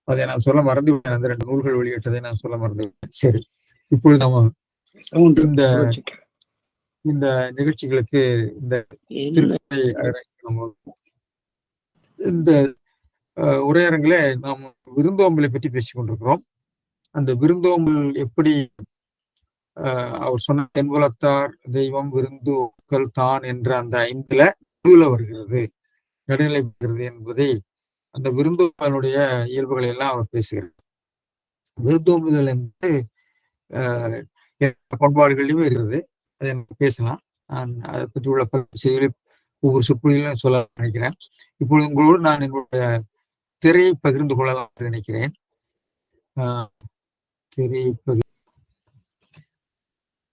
அதை நான் சொல்ல மறந்துவிட்டேன். அந்த 2 நூல்கள் வெளியிட்டதை நான் சொல்ல மறந்துவிட்டேன். சரி, இப்பொழுது நம்ம இந்த நிகழ்ச்சிகளுக்கு இந்த திருக்குறளை இந்த உரையரங்கிலே நாம் விருந்தோம்பலை பற்றி பேசிக் கொண்டிருக்கிறோம். அந்த விருந்தோம்பல் எப்படி அவர் சொன்ன தென்புலத்தார் தெய்வம் விருந்து ஒக்கல் தான் என்ற அந்த 5ல வருகிறது, நடுநிலை பெறுகிறது என்பதை அந்த விருந்தோம்பலுடைய இயல்புகளை எல்லாம் அவர் பேசுகிறார். விருந்தோம்புதல் என்பது பண்பாடுகளிலும் இருக்கிறது. அதை பேசலாம். நான் அதை பற்றி உள்ள செய்திகளை ஒவ்வொரு சொற்பொழிலும் சொல்ல நினைக்கிறேன். இப்பொழுது உங்களோடு நான் என்னுடைய திரையை பகிர்ந்து கொள்ளலாம் என்று நினைக்கிறேன்.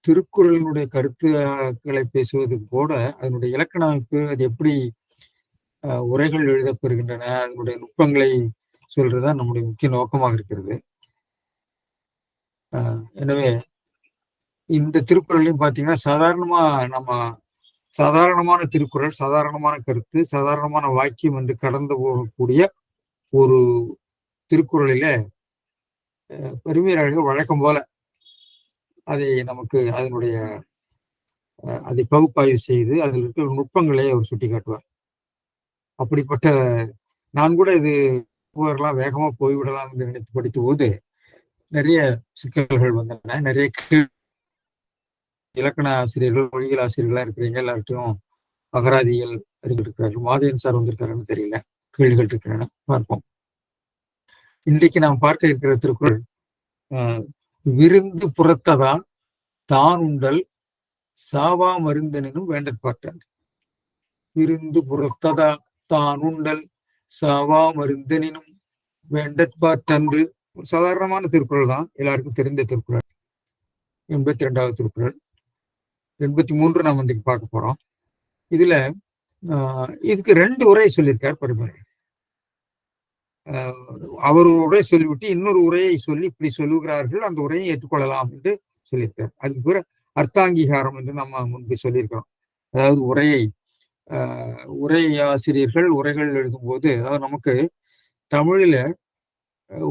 திருக்குறளினுடைய கருத்துக்களை பேசுவது கூட அதனுடைய இலக்கண அமைப்பு, அது எப்படி உரைகள் எழுதப்பெறுகின்றன, அதனுடைய நுட்பங்களை சொல்றதுதான் நம்முடைய முக்கிய நோக்கமாக இருக்கிறது. எனவே இந்த திருக்குறளையும் பார்த்தீங்கன்னா சாதாரணமான திருக்குறள், சாதாரணமான கருத்து, சாதாரணமான வாக்கியம் என்று கடந்து போகக்கூடிய ஒரு திருக்குறளில பெருமையாக வழக்கம் போல அதை பகுப்பாய்வு செய்து அதில் இருக்கிற நுட்பங்களை அவர் சுட்டி காட்டுவார். அப்படிப்பட்ட நான் கூட இது வேகமா போய்விடலாம் என்று நினைத்து படித்த போது நிறைய சிக்கல்கள் வந்தன. நிறைய இலக்கண ஆசிரியர்கள், மொழிகள் ஆசிரியர்களா இருக்கிறீங்க, எல்லார்ட்டையும் அகராதிகள் இருக்கிறார்கள், மாதேன் சார் வந்திருக்காருன்னு தெரியல, கேள்விகள் இருக்கிறன, பார்ப்போம். இன்றைக்கு நாம் பார்க்க இருக்கிற திருக்குறள் விருந்து புறத்ததா தான் உண்டல் சாவா மருந்தனும் வேண்டற்பாட்டான். விருந்து புறத்ததா தான் உண்டல் சாவா மருந்தனினும் வேண்டற்பாட்டன்று. ஒரு சாதாரணமான திருக்குறள் தான், எல்லாருக்கும் தெரிந்த திருக்குறள். 82வது திருக்குறள். 83 நாம் இன்றைக்கு பார்க்க போறோம். இதுல இதுக்கு 2 உரை சொல்லியிருக்கார் பரிமேலழகர். அவர் ஒரு உரை சொல்லிவிட்டு இன்னொரு உரையை சொல்லி இப்படி சொல்லுகிறார்கள், அந்த உரையை ஏற்றுக்கொள்ளலாம் என்று சொல்லியிருக்கார். அதுக்கு பிறகு அர்த்தாங்கீகாரம் என்று நம்ம முன்பு சொல்லியிருக்கிறோம். அதாவது உரை ஆசிரியர்கள் உரைகள் எழுதும்போது, அதாவது நமக்கு தமிழில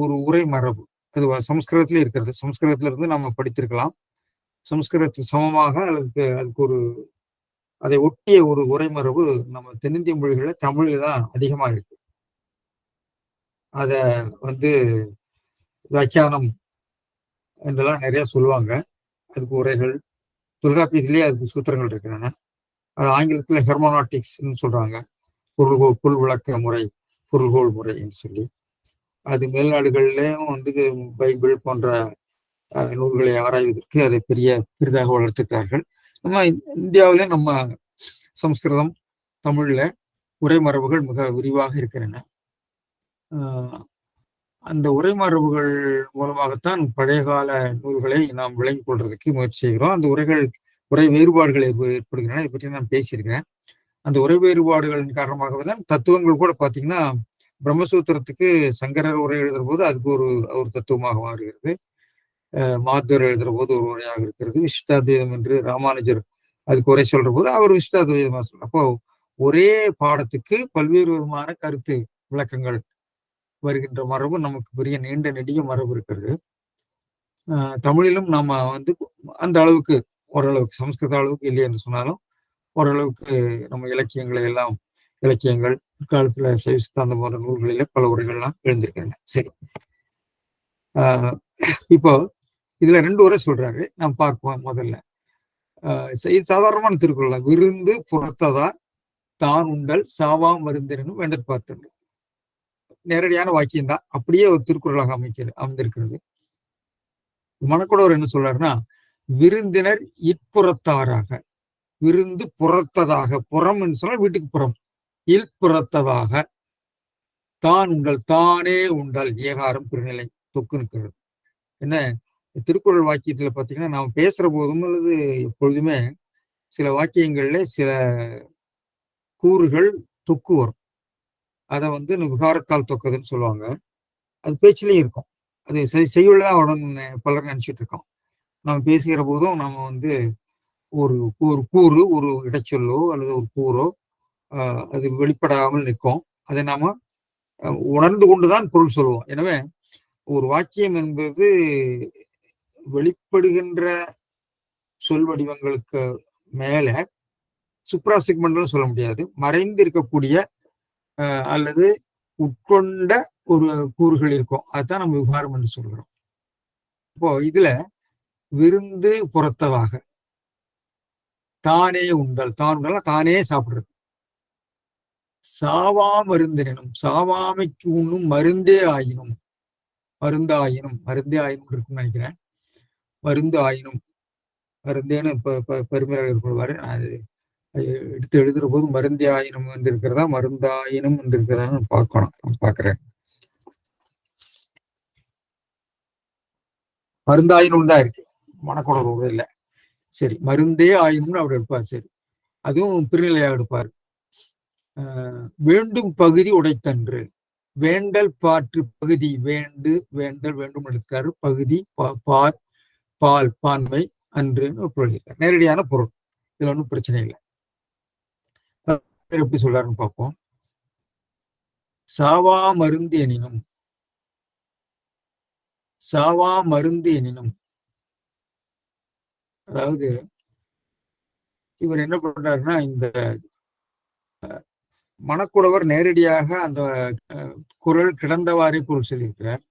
ஒரு உரை மரபு அது சமஸ்கிருதத்திலே இருக்கிறது. சமஸ்கிருதத்துல இருந்து நம்ம படித்திருக்கலாம். சமஸ்கிருதத்துக்கு சமமாக அதுக்கு அதை ஒட்டிய ஒரு உரை மரபு நம்ம தென்னிந்திய மொழிகளில் தமிழில் தான் அதிகமாக இருக்கு. அத வியாக்கியானம் என்றெல்லாம் நிறைய சொல்லுவாங்க. அதுக்கு உரைகள், தொல்காப்பியத்திலேயே அதுக்கு சூத்திரங்கள் இருக்கின்றன. அது ஆங்கிலத்தில் ஹெர்மோனாட்டிக்ஸ்ன்னு சொல்றாங்க. பொருள் விளக்க முறை, பொருள்கோள் முறை என்று சொல்லி. அது மேல்நாடுகள்லயும் பைபிள் போன்ற நூல்களை ஆராய்வதற்கு அதை பெரிதாக வளர்த்துக்கிறார்கள். நம்ம இந்தியாவிலே நம்ம சமஸ்கிருதம், தமிழ்ல உரைமரபுகள் மிக விரிவாக இருக்கின்றன. அந்த உரைமரபுகள் மூலமாகத்தான் பழைய கால நூல்களை நாம் விளங்கிக் கொள்றதுக்கு முயற்சி செய்கிறோம். அந்த உரை வேறுபாடுகள் ஏற்படுகின்றன. இதை பற்றி நான் பேசியிருக்கிறேன். அந்த உரை வேறுபாடுகளின் காரணமாகவே தான் தத்துவங்கள் கூட பார்த்தீங்கன்னா, பிரம்மசூத்திரத்துக்கு சங்கரர் உரை எழுதுற போது அதுக்கு ஒரு தத்துவமாக மாறுகிறது. மாத்வர் எழுதுற போது ஒரு உரையாக இருக்கிறது. விசிஷ்டாத்வைதம் என்று ராமானுஜர் அதுக்கு உரை சொல்ற போது அவர் விசிஷ்டாத்வைதமாக சொல்ற. அப்போ ஒரே பாடத்துக்கு பல்வேறு விதமான கருத்து விளக்கங்கள் வருகின்ற மரபு நமக்கு பெரிய நீண்ட நெடிய மரபு இருக்கிறது. தமிழிலும் நாம அந்த அளவுக்கு, ஓரளவுக்கு, சமஸ்கிருத அளவுக்கு இல்லை என்று சொன்னாலும் ஓரளவுக்கு நம்ம இலக்கியங்கள் காலத்துல சைவ சித்தாந்தம் போன்ற நூல்களில பல உரைகள்லாம் எழுந்திருக்கின்றன. சரி, இப்போ இதுல 2 உரை சொல்றாரு, நாம் பார்ப்போம். முதல்ல சாதாரணமான திருக்குறள், விருந்து புறத்ததா தான் உண்டல் சாவா மருந்தனும் வேண்டற்பாட்டு. நேரடியான வாக்கியம் தான், அப்படியே ஒரு திருக்குறளாக அமைந்திருக்கிறது. மணக்குடவர் என்ன சொல்றாருன்னா, விருந்தினர் இற்புறத்தாராக, விருந்து புறத்ததாக, புறம் என்று சொன்னால் வீட்டுக்கு புறம், இல்புறத்ததாக தான் உண்டல், தானே உண்டல், ஏகாரம் பிறநிலை தொக்கு நிற்கிறது. என்ன திருக்குறள் வாக்கியத்துல பாத்தீங்கன்னா, நாம் பேசுற போதும் அல்லது எப்பொழுதுமே சில வாக்கியங்கள்ல சில கூறுகள் தொக்கு வரும். அதை விகாரத்தால் தொக்குதுன்னு சொல்லுவாங்க. அது பேச்சிலையும் இருக்கும். அது செய்யுள்ளதான் உடனே பலர் நினைச்சிட்டு இருக்கோம். நம்ம பேசுகிற போதும் நம்ம ஒரு கூறு, ஒரு இடைச்சொல்லோ அல்லது ஒரு கூறோ அது வெளிப்படாமல் நிற்கும். அதை நாம உணர்ந்து கொண்டுதான் பொருள் சொல்லுவோம். எனவே ஒரு வாக்கியம் என்பது வெளிப்படுகின்ற சொல் வடிவங்களுக்கு மேல சுப்ரா செக்மெண்ட்னு சொல்ல முடியாது, மறைந்து இருக்கக்கூடிய அல்லது உட்கொண்ட ஒரு கூறுகள் இருக்கும். அதுதான் நம்ம விவகாரம் என்று சொல்கிறோம். இப்போ இதுல விருந்து புறத்ததாக, தானே உண்டல், தான் உண்டல் தானே சாப்பிடுறது. சாவா மருந்தினும், சாவாமைக்கு உண்ணும் மருந்தே ஆயினும், மருந்தாயினும், மருந்தே ஆயினும் இருக்குன்னு நினைக்கிறேன். மருந்து ஆயினும், மருந்தேன்னு பெருமையாளர் கொள்வாரு. அது எடுத்து எழுதுற போது மருந்தே ஆயினும் என்று இருக்கிறதா, மருந்தாயினும் என்று இருக்கிறதா பார்க்கணும். நான் பார்க்கிறேன். மருந்தாயினும் தான் இருக்கு, மனக்குளர் இல்லை. சரி, மருந்தே ஆயினும்னு அவர் எடுப்பார். சரி, அதுவும் பிரிநிலையா எடுப்பார். வேண்டும் பகுதி உடைத்தன்று, வேண்டல் பாற்று பகுதி, வேண்டு வேண்டல் வேண்டும் எடுக்கிறாரு, பகுதி பால் பான்மை அன்றுன்னு பொருள் இருக்கார். நேரடியான பொருள், இதுல ஒன்றும் பிரச்சனை இல்லை. எப்படி சொல்றாருன்னு பார்ப்போம். சாவா மருந்து எனினும், சாவா மருந்து எனினும், அதாவது இவர் என்ன பண்றாருன்னா, இந்த மணக்குடவர் நேரடியாக அந்த குரல் கிடந்தவாறே பொருள் சொல்லியிருக்கிறார்.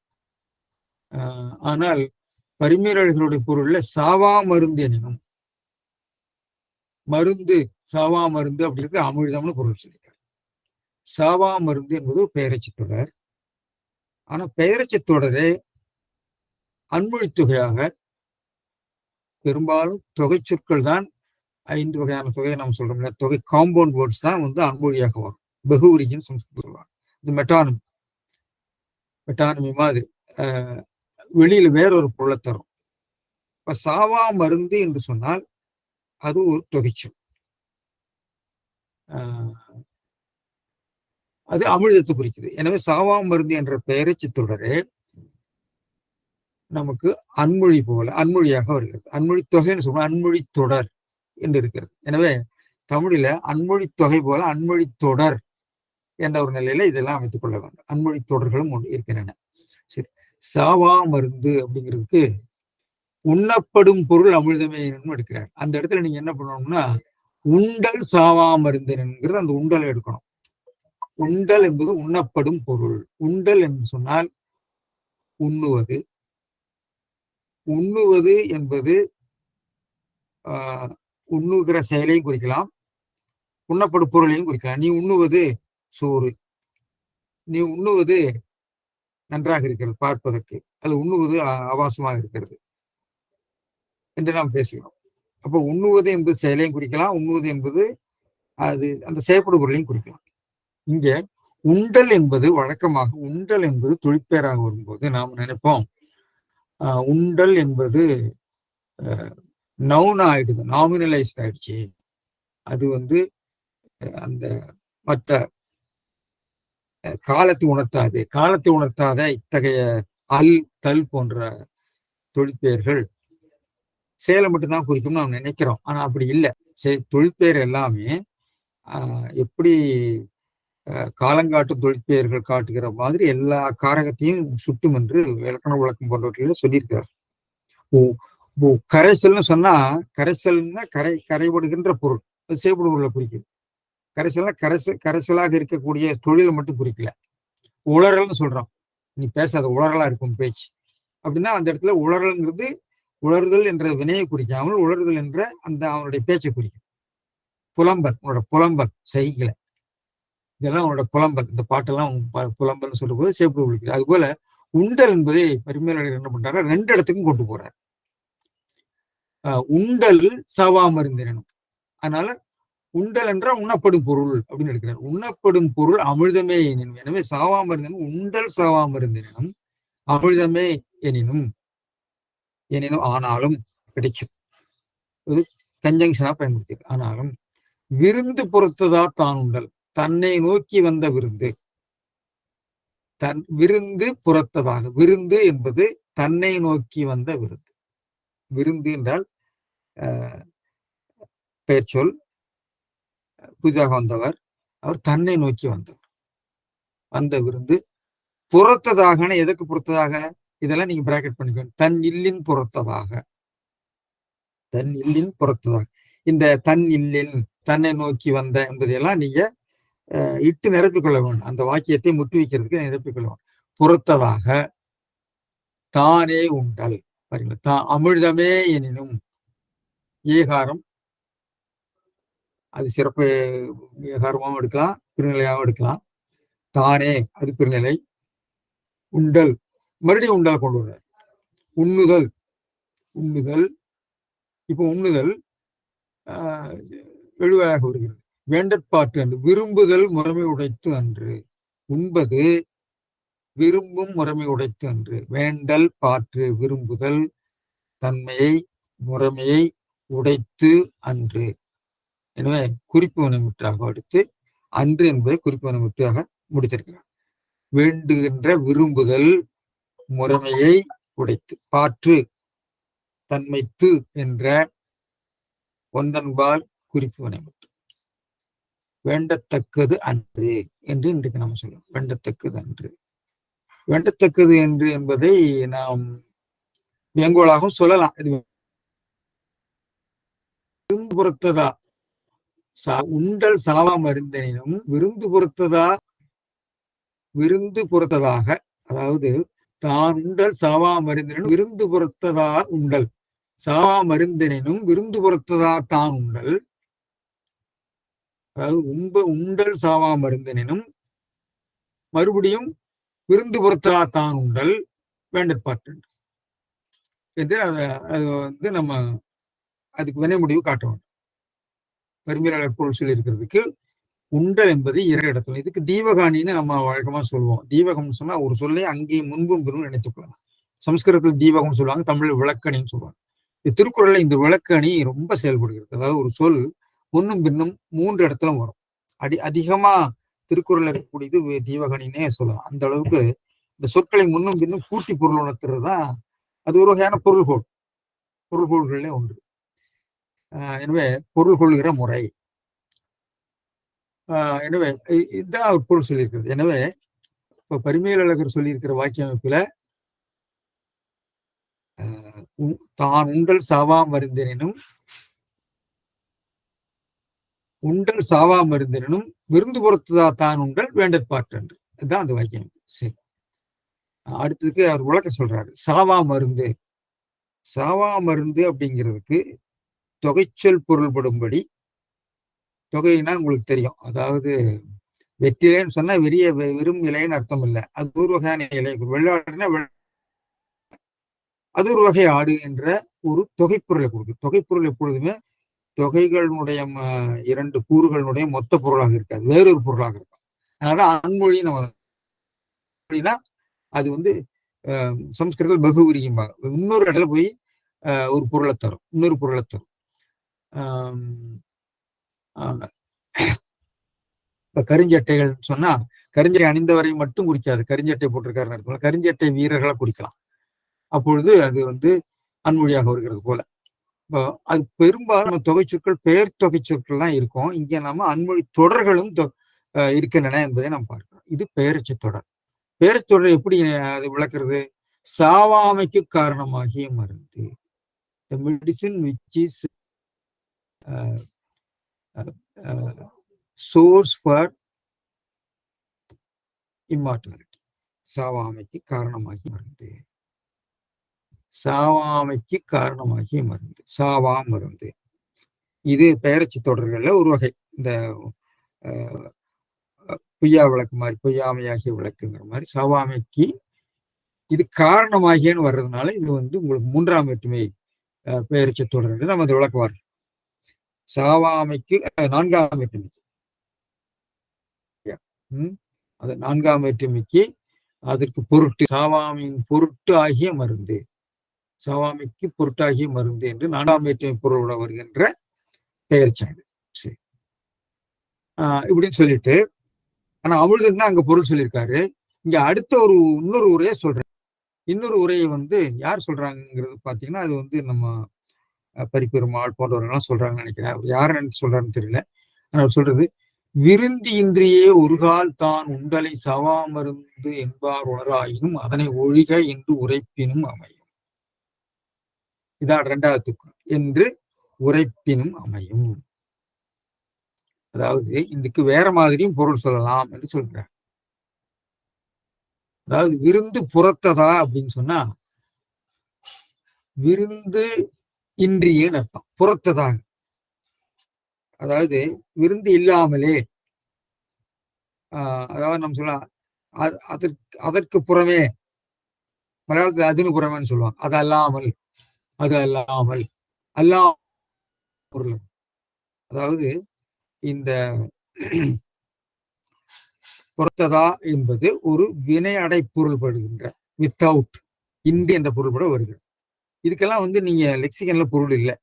ஆனால் பரிமேலழகருடைய பொருள்ல சாவா மருந்து எனினும், மருந்து சாவா மருந்து அப்படி இருக்கு, அமிழ்தம்னு பொருள் சொல்லியிருக்கார். சாவா மருந்து என்பது பெயரச்சி தொடர். ஆனா பெயரச்சி தொடரே அன்மொழி தொகையாக, பெரும்பாலும் தொகை சொற்கள் தான் 5 வகையான தொகையை நம்ம சொல்றோம்ல, தொகை காம்பவுண்ட் வேர்ட்ஸ் தான் அன்மொழியாக வரும். பகுவரின்னு சொல்லுவாங்க. இது மெட்டானமி மாதிரி வெளியில வேறொரு பொருளை தரும். இப்ப சாவா மருந்து என்று சொன்னால் அது ஒரு தொகைச்சொல். அது அமிழ்தத்தை குறிக்குது. எனவே சாவா மருந்து என்ற பெயரச்சி தொடரே நமக்கு அன்மொழி போல அன்மொழியாக வருகிறது. அன்மொழி தொகைன்னு சொல்லுவோம், அன்மொழி தொடர் என்று இருக்கிறது. எனவே தமிழில அன்மொழி தொகை போல அன்மொழி தொடர் என்ற ஒரு நிலையில இதெல்லாம் அமைத்துக் கொள்ள வேண்டும். அன்மொழி தொடர்களும் இருக்கின்றன. சரி, சாவா மருந்து அப்படிங்கிறதுக்கு உண்ணப்படும் பொருள் அமிழ்தமே எடுக்கிறார். அந்த இடத்துல நீங்க என்ன பண்ணணும்னா, உண்டல் சாவா மருந்தினுங்கிறது அந்த உண்டலை எடுக்கணும். உண்டல் என்பது உண்ணப்படும் பொருள். உண்டல் என்று சொன்னால் உண்ணுவது. உண்ணுவது என்பது உண்ணுகிற செயலையும் குறிக்கலாம், உண்ணப்படும் பொருளையும் குறிக்கலாம். நீ உண்ணுவது சோறு, நீ உண்ணுவது நன்றாக இருக்கிறது பார்ப்பதற்கு, அது உண்ணுவது ஆபாசமாக இருக்கிறது என்று நாம் பேசுகிறோம். அப்போ உண்ணுவது என்பது செயலையும் குறிக்கலாம், உண்ணுவது என்பது அது அந்த செயற்படும் பொருளையும் குறிக்கலாம். இங்க உண்டல் என்பது வழக்கமாக உண்டல் என்பது தொழிற்பெயராக வரும்போது நாம் நினைப்போம் உண்டல் என்பது நவுன் ஆயிடுது, நாமினலைஸ்ட் ஆயிடுச்சு. அது அந்த மற்ற காலத்தை உணர்த்தாத இத்தகைய அல் தல் போன்ற தொழிற்பெயர்கள் செயலை மட்டும்தான் குறிக்கும்னு நாம் நினைக்கிறோம். ஆனா அப்படி இல்லை. தொழிற்பெயர் எல்லாமே எப்படி காலங்காட்டும் தொழிற்பெயர்கள் காட்டுகிற மாதிரி எல்லா காரகத்தையும் சுட்டும் என்று இலக்கண விளக்கம் போன்றவற்றில சொல்லியிருக்கிறார். கரைசல்னு சொன்னா, கரைசல்னா கரைபடுகின்ற பொருள், அது செய்யப்படும் பொருளை குறிக்குது. கரைசல்னா கரைசலாக இருக்கக்கூடிய தொழிலை மட்டும் குறிக்கல. உளறல்னு சொல்றோம், நீ பேசாத உளறலா இருக்கும் பேச்சு அப்படின்னா அந்த இடத்துல உளறல்ங்கிறது உளறுதல் என்ற வினையை குறிக்காமல் உளறுதல் என்ற அந்த அவனுடைய பேச்சை குறிக்கும். புலம்பல், உன்னோட புலம்பல் செய்கலை, இதெல்லாம் அவனோட புலம்பல். இந்த பாட்டெல்லாம் புலம்பல்னு சொல்ற போது சேப்பு விழிக்குது. அது போல உண்டல் என்பதை பரிமேலழகர் என்ன பண்றாரு, 2 இடத்துக்கும் கொண்டு போறார். உண்டல் சாவா மருந்தினும், அதனால உண்டல் என்ற உண்ணப்படும் பொருள் அப்படின்னு எடுக்கிறார். உண்ணப்படும் பொருள் அமிழ்தமே எனினும், எனவே சாவா மருந்தினும் உண்டல் சாவா மருந்தினும் அமிழ்தமே எனினும் ஆனாலும் கிடைக்கும். ஒரு கன்ஜங்ஷனா பயன்படுத்தி, ஆனாலும் விருந்து பொறுத்ததா தான் உண்டல், தன்னை நோக்கி வந்த விருந்து, விருந்து புறத்ததாக, விருந்து என்பது தன்னை நோக்கி வந்த விருந்து. விருந்து என்றால் பெயர் சொல், புதிதாக வந்தவர், அவர் தன்னை நோக்கி வந்தவர். வந்த விருந்து புறத்ததாகனா எதுக்கு புறத்ததாக, இதெல்லாம் நீங்க பிராக்கெட் பண்ணிக்கணும். தன் இல்லின் புறத்ததாக, தன் இல்லின் புறத்ததாக. இந்த தன் இல்லின், தன்னை நோக்கி வந்த என்பதையெல்லாம் நீங்க இட்டு நிரப்பிக்கொள்ள வேண்டும். அந்த வாக்கியத்தை முற்றுவிக்கிறதுக்கு நிரப்பிக்கொள்ள வேண்டும். புறத்ததாக தானே உண்டல். பாருங்களா, அமிழ்தமே எனினும் ஏகாரம், அது சிறப்பு ஏகாரமாகவும் எடுக்கலாம், பெருநிலையாகவும் எடுக்கலாம். தானே அது பெருநிலை. உண்டல், மறுபடியும் உண்டல் கொண்டு வர்றார். உண்ணுதல், உண்ணுதல். இப்போ உண்ணுதல் எழுவாக வருகிறது. வேண்டற்பாட்டு அன்று, விரும்புதல் முறைமை உடைத்து அன்று. உண்பது விரும்பும் முறைமை உடைத்து அன்று. வேண்டல் பாற்று, விரும்புதல் தன்மையை முறைமையை உடைத்து அன்று. எனவே குறிப்பு வினைமுற்றாக எடுத்து அன்று என்பதை குறிப்பு வினைமுற்றாக முடித்திருக்கிறார். வேண்டுகின்ற விரும்புதல் முறைமையை உடைத்து, பாற்று தன்மைத்து என்ற ஒன்றன்பால் குறிப்பு வினைமுற்று. வேண்டத்தக்கது அன்று என்று இன்றைக்கு நாம் சொல்லலாம். வேண்டத்தக்கது அன்று. வேண்டத்தக்கது என்று என்பதை நாம் வேங்கோளாகவும் சொல்லலாம். இது விருந்து பொறுத்ததா, உண்டல் சாவா மருந்தெனினும் விருந்து பொறுத்ததா, விருந்து பொறுத்ததாக, அதாவது தான் உண்டல் சாவா மருந்தெனும் விருந்து பொறுத்ததா உண்டல், சாவா மருந்தெனினும் விருந்து பொறுத்ததா தான் உண்டல். அதாவது உண்டல் சாவா மருந்தெனினும் மறுபடியும் விருந்து பொறுத்ததா தான் உண்டல் வேண்டற்பாட்டு என்று அது வந்து நம்ம அதுக்கு வினை முடிவு காட்ட வேண்டும். பரிமையாளர் பொருள் சொல்லி இருக்கிறதுக்கு உண்டல் என்பது இரு இடத்துல. இதுக்கு தீவகாணின்னு நம்ம வழக்கமா சொல்லுவோம். தீவகம்னு சொன்னா ஒரு சொல்லை அங்கேயும் முன்பும் பின்னும் நினைத்துக்கலாம். சமஸ்கிருதத்தில் தீவகம் சொல்லுவாங்க, தமிழ் விளக்கணின்னு சொல்லுவாங்க. திருக்குறள்ல இந்த விளக்கணி ரொம்ப செயல்படுகிறது. அதாவது ஒரு சொல் முன்னும் பின்னும் 3 இடத்துல வரும். அதிகமா திருக்குறள் இருக்கக்கூடியது தீவகணின்னே சொல்லலாம். அந்த அளவுக்கு இந்த சொற்களை முன்னும் பின்னும் கூட்டி பொருள் உணர்த்துறதுதான் அது ஒரு வகையான பொருள்கோள், பொருள்கோள்களே ஒன்று. எனவே பொருள் கொள்கிற முறை. எனவே இதுதான் அவர் பொருள் சொல்லியிருக்கிறது. எனவே இப்ப பரிமேலழகர் சொல்லியிருக்கிற வாக்கிய அமைப்புல தான் உண்டல் சாவா மருந்தெனினும் உண்டல் சாவா மருந்தெனினும் விருந்து பொறுத்ததா தான் உண்டல் வேண்டற்பாட்டு என்று. இதுதான் அந்த வாக்கிய அமைப்பு. சரி, அடுத்ததுக்கு அவர் விளக்க சொல்றாரு. சாவா மருந்து. சாவா மருந்து அப்படிங்கிறதுக்கு தொகைச்சொல் பொருள்படும்படி, தொகைன்னா உங்களுக்கு தெரியும், அதாவது வெற்றிலைன்னு சொன்னா வெறும் இலைன்னு அர்த்தம் இல்லை. அது ஒரு வகையான இலை. வெள்ளாடுனா அது ஒரு வகை ஆடு என்ற ஒரு தொகைப்பொருளை கொடுக்கும். தொகைப்பொருள் எப்பொழுதுமே தொகைகளுடைய 2 கூறுகளுடைய மொத்த பொருளாக இருக்காது, வேறொரு பொருளாக இருக்கும். அதனால அன்மொழி நம்ம அப்படின்னா அது வந்து சமஸ்கிருதத்தில் பகு உரியும்பாங்க. இன்னொரு இடத்துல போய் ஒரு பொருளை தரும், இன்னொரு பொருளை தரும். இப்ப கருஞ்சட்டைகள் சொன்னா கருஞ்சட்டை அணிந்தவரை மட்டும் குறிக்காது, கருஞ்சட்டை போட்டிருக்காருன்னு அர்த்தம். கருஞ்சட்டை வீரர்களை குறிக்கலாம். அப்பொழுது அது வந்து அன்மொழியாக வருகிறது போல. இப்போ அது பெரும்பாலும் தொகை சொற்கள் பெயர் தொகை சொற்கள் தான் இருக்கும். இங்க நம்ம அன்மொழி தொடர்களும் இருக்கின்றன என்பதை நாம் பார்க்கிறோம். இது பெயரச்ச தொடர். பெயரச்ச தொடர் எப்படி அது விளக்குறது? சாவாமைக்கு காரணமாகிய மருந்து. The medicine which is source for immortality. சாவாமைக்கு காரணமாகிய மருந்து. சாவாமைக்கு காரணமாகிய மருந்து, சாவா மருந்து. இது பெயரச்சி தொடர்கள்ல ஒரு வகை. இந்த பொய்யா விளக்கு மாதிரி, பொய்யாமையாகிய விளக்குங்கிற மாதிரி சாவாமைக்கு இது காரணமாகியன்னு வர்றதுனால இது வந்து உங்களுக்கு 3ஆம் வேற்றுமை பெயரச்சி தொடர்கள் நம்ம இந்த விளக்குவார். சாவாமைக்கு 4ஆம் வேற்றுமைக்கு, அது 4ஆம் வேற்றுமைக்கு அதற்கு பொருட்டு, சாவாமையின் பொருட்டு ஆகிய மருந்து, சாவாமைக்கு பொருட்டாகிய மருந்து என்று 4ஆம் வேற்றுமை பொருளோட வருகின்ற பெயர் சாய்வு. சரி, இப்படின்னு சொல்லிட்டு, ஆனா அமிழ்தம் தான் அங்க பொருள் சொல்லியிருக்காரு. இங்க அடுத்த இன்னொரு உரையை சொல்றேன். இன்னொரு உரையை வந்து யார் சொல்றாங்கிறது பாத்தீங்கன்னா, அது வந்து நம்ம பரிப்பெருமாள் போன்றவர்கள்லாம் சொல்றாங்கன்னு நினைக்கிறேன். அவர் யாரை நினைச்சு சொல்றாருன்னு தெரியல. ஆனா அவர் சொல்றது விருந்தியின்றியே ஒருகால் தான் உண்டலை சவாமருந்து என்பார் உணராயினும் அதனை ஒழிக என்று உரைப்பினும் அமையும். இதான் இரண்டாவது என்று உரைப்பினும் அமையும். அதாவது இதுக்கு வேற மாதிரியும் பொருள் சொல்லலாம் என்று சொல்கிறார். அதாவது விருந்து புறத்ததா அப்படின்னு சொன்னா விருந்து இன்றியேன்னு அர்த்தம். புறத்ததாக, அதாவது விருந்து இல்லாமலே, அதாவது நம்ம சொல்லலாம் அதற்கு புறமே, மலையாளத்தில் அதுன்னு புறமேன்னு சொல்லுவாங்க. அது அல்லாமல், அது அல்லாமல், பொருள். அதாவது இந்த புறத்ததா என்பது ஒரு வினை அடை பொருள்படுகின்ற வித்தவுட் இன்றி என்ற பொருள்பட வருகிறது. இதுக்கெல்லாம் நீங்க லெக்சிகன்ல பொருள் இல்லை.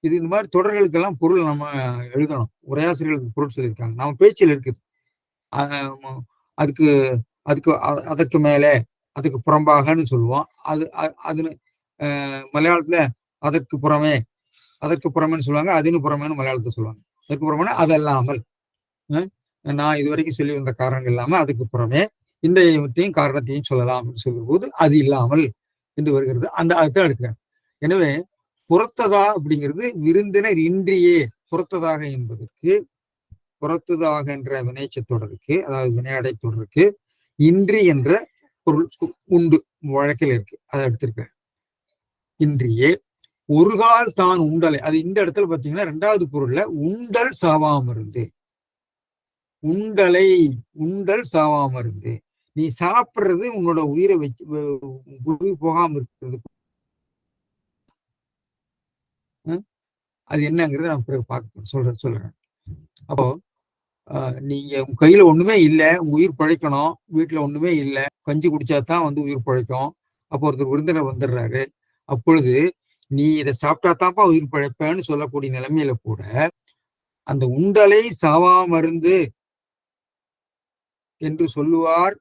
இது இந்த மாதிரி தொடர்களுக்கெல்லாம் பொருள் நம்ம எழுதணும். உரையாசிரியர்களுக்கு பொருள் சொல்லியிருக்காங்க, நம்ம பேச்சில் இருக்குது. அதுக்கு அதுக்கு அதற்கு மேலே, அதுக்கு புறம்பாகன்னு சொல்லுவோம். அதுன்னு மலையாளத்துல அதற்கு புறமே, அதற்கு புறமேன்னு சொல்லுவாங்க. அதுன்னு புறமேன்னு மலையாளத்தை சொல்லுவாங்க. அதற்கு புறமேனா அது அல்லாமல், நான் இதுவரைக்கும் சொல்லி வந்த காரணங்கள் இல்லாம அதுக்கு புறமே இந்த காரணத்தையும் சொல்லலாம் என்று சொல்கிற போது அது இல்லாமல் என்று வருகிறது. அந்த அர்த்தம் எடுக்கிறேன். எனவே புறத்ததா அப்படிங்கிறது விருந்தினர் இன்றியே புறத்ததாக என்பதற்கு, புறத்ததாக என்ற வினைச்ச தொடருக்கு, அதாவது வினையடை தொடருக்கு இன்றி என்ற பொருள் உண்டு, வழக்கில் இருக்கு. அதை எடுத்திருக்கேன். இன்றியே ஒரு கால் தான் உண்டலை, அது இந்த இடத்துல பாத்தீங்கன்னா இரண்டாவது பொருள்ல உண்டல் சாவாமருந்து, உண்டலை உண்டல் சாவாமருந்து, நீ சாப்பிடுறது உன்னோட உயிரை வச்சு உயிர் போகாம இருக்கிறது, அது என்னங்கிறத நான் பிறகு பார்க்க சொல்றேன். அப்போ நீங்க உங்க கையில ஒண்ணுமே இல்லை, உங்க உயிர் பிழைக்கணும், வீட்டுல ஒண்ணுமே இல்லை, கஞ்சி குடிச்சாதான் உயிர் பிழைக்கும். அப்போ ஒருத்தர் விருந்தினர் வந்துடுறாரு. அப்பொழுது நீ இதை சாப்பிட்டாதான்ப்பா உயிர் பிழைப்பேன்னு சொல்லக்கூடிய நிலைமையில கூட அந்த உண்டலை சாவா மருந்து என்று சொல்லுவார்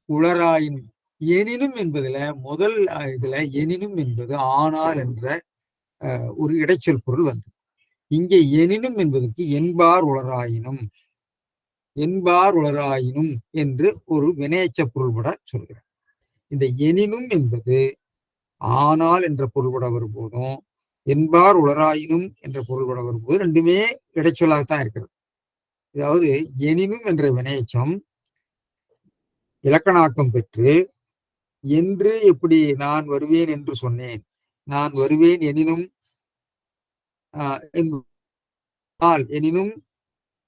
உளராயின். எனினும் என்பதுல முதல் இதுல எனினும் என்பது ஆனால் என்ற ஒரு இடைச்சொல் பொருள் வந்து, இங்கே எனினும் என்பதற்கு என்பார் உளராயினும், என்பார் உளராயினும் என்று ஒரு வினையச்ச பொருள்பட சொல்கிறார். இந்த எனினும் என்பது ஆனால் என்ற பொருள்பட வரும்போதும் என்பார் உளராயினும் என்ற பொருள்பட வரும்போது ரெண்டுமே இடைச்சொல்லாகத்தான் இருக்கிறது. அதாவது எனினும் என்ற வினையச்சம் இலக்கணாக்கம் பெற்று என்று எப்படி நான் வருவேன் என்று சொன்னேன், நான் வருவேன் எனினும் எனினும்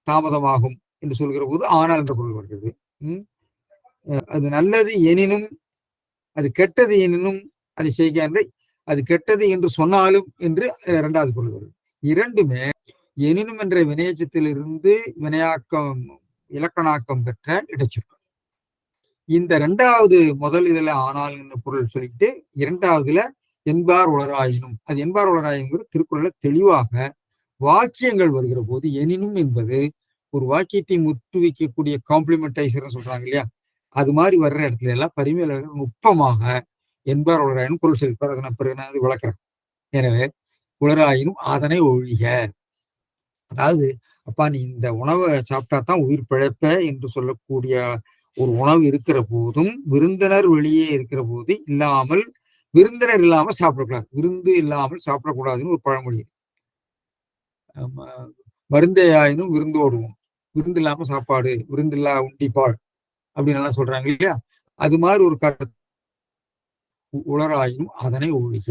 தாமதமாகும் என்று சொல்கிற போது ஆனால் என்ற பொருள் வருகிறது. அது நல்லது எனினும், அது கெட்டது எனினும் அதை செய்கின்ற, அது கெட்டது என்று சொன்னாலும் என்று இரண்டாவது பொருள் வருது. இரண்டுமே எனினும் என்ற வினையச்சத்திலிருந்து வினையாக்கம் இலக்கணாக்கம் பெற்ற இடைச்சொற்கள். இந்த இரண்டாவது முதல் இதுல ஆனால் என்று பொருள் சொல்லிட்டு இரண்டாவதுல என்பார் உளராயினும், அது என்பார் உளராயினும் திருக்குறள்ல தெளிவாக வாக்கியங்கள் வருகிற போது எனினும் என்பது ஒரு வாக்கியத்தை முற்றுவிக்கக்கூடிய காம்ப்ளிமெண்டைசர் சொல்றாங்க இல்லையா, அது மாதிரி வர்ற இடத்துல எல்லாம் பரிமையாளர்கள் நுட்பமாக என்பார் உளராயினும் பொருள் சொல்லிப்பார். அதை நான் பிறகு நான் விளக்குறேன். எனவே உளராயினும் அதனை ஒழிக, அதாவது அப்பா நீ இந்த உணவை சாப்பிட்டா தான் உயிர் பிழைப்ப என்று சொல்லக்கூடிய ஒரு உணவு இருக்கிற போதும் விருந்தினர் வெளியே இருக்கிற போது இல்லாமல், விருந்தினர் இல்லாமல் சாப்பிடக்கூடாது, விருந்து இல்லாமல் சாப்பிடக்கூடாதுன்னு ஒரு பழமொழி. மருந்தையாயினும் விருந்து ஓடுவோம், விருந்து இல்லாம சாப்பாடு, விருந்து இல்லா உண்டிப்பாள் அப்படின்னு எல்லாம் சொல்றாங்க இல்லையா, அது மாதிரி ஒரு கருத்து. உளராயினும் அதனை ஒழிக.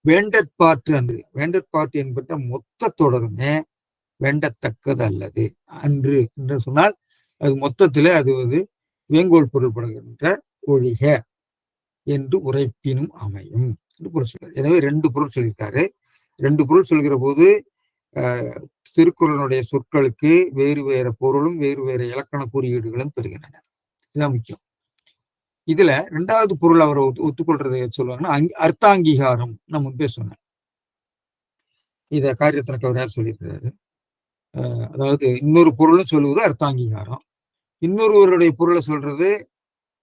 வேண்டற்பாற்று அன்று, வேண்டற்பாற்று என்பட்ட மொத்த தொடருமே வேண்டத்தக்கது அல்லது அன்று என்று சொன்னால் அது மொத்தத்துல அது வேங்கோல் பொருள்படுகின்ற ஒழிக என்று உரைப்பினும் அமையும் என்று பொருள் சொல்றாரு. எனவே ரெண்டு பொருள் சொல்லியிருக்காரு. ரெண்டு பொருள் சொல்கிற போது திருக்குறளுடைய சொற்களுக்கு வேறு வேறு பொருளும் வேறு வேறு இலக்கண குறியீடுகளும் பெறுகின்றன. இதுதான் முக்கியம். இதுல ரெண்டாவது பொருள் அவர் ஒத்துக்கொள்றதை சொல்லுவாங்கன்னா அர்த்தாங்கீகாரம். நான் முன்பே சொன்னேன், இத காரியத்திற்கு அவர் யார் சொல்லியிருக்கிறாரு. அதாவது இன்னொரு பொருளும் சொல்லுவது அர்த்தாங்கீகாரம், இன்னொருவருடைய பொருளை சொல்றது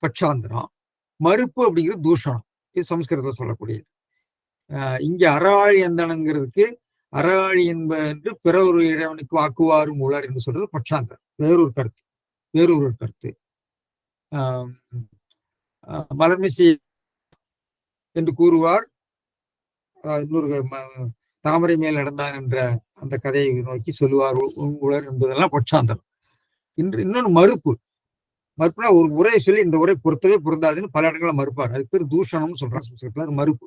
பட்சாந்திரம், மறுப்பு அப்படிங்கிறது தூஷணம். இது சமஸ்கிருதத்தில் சொல்லக்கூடியது. இங்க அறாழி அந்தனங்கிறதுக்கு அறவாழி என்று பிற ஒரு இறைவனுக்கு வாக்குவாரும் உளர் என்று சொல்றது பட்சாந்தர், வேறொரு கருத்து. மலர்மிசை என்று கூறுவார். இன்னொரு தாமரை மேல் நடந்தான் என்ற அந்த கதையை நோக்கி சொல்லுவார் உளர் என்பதெல்லாம் பட்சாந்தரம். இன்னொன்று மறுப்புனா ஒரு உரையை சொல்லி இந்த உரை பொருத்தவே பொருந்தாதுன்னு பல இடங்களில் மறுப்பார். அது பேர் தூஷணம்னு சொல்றாங்க. அது மறுப்பு.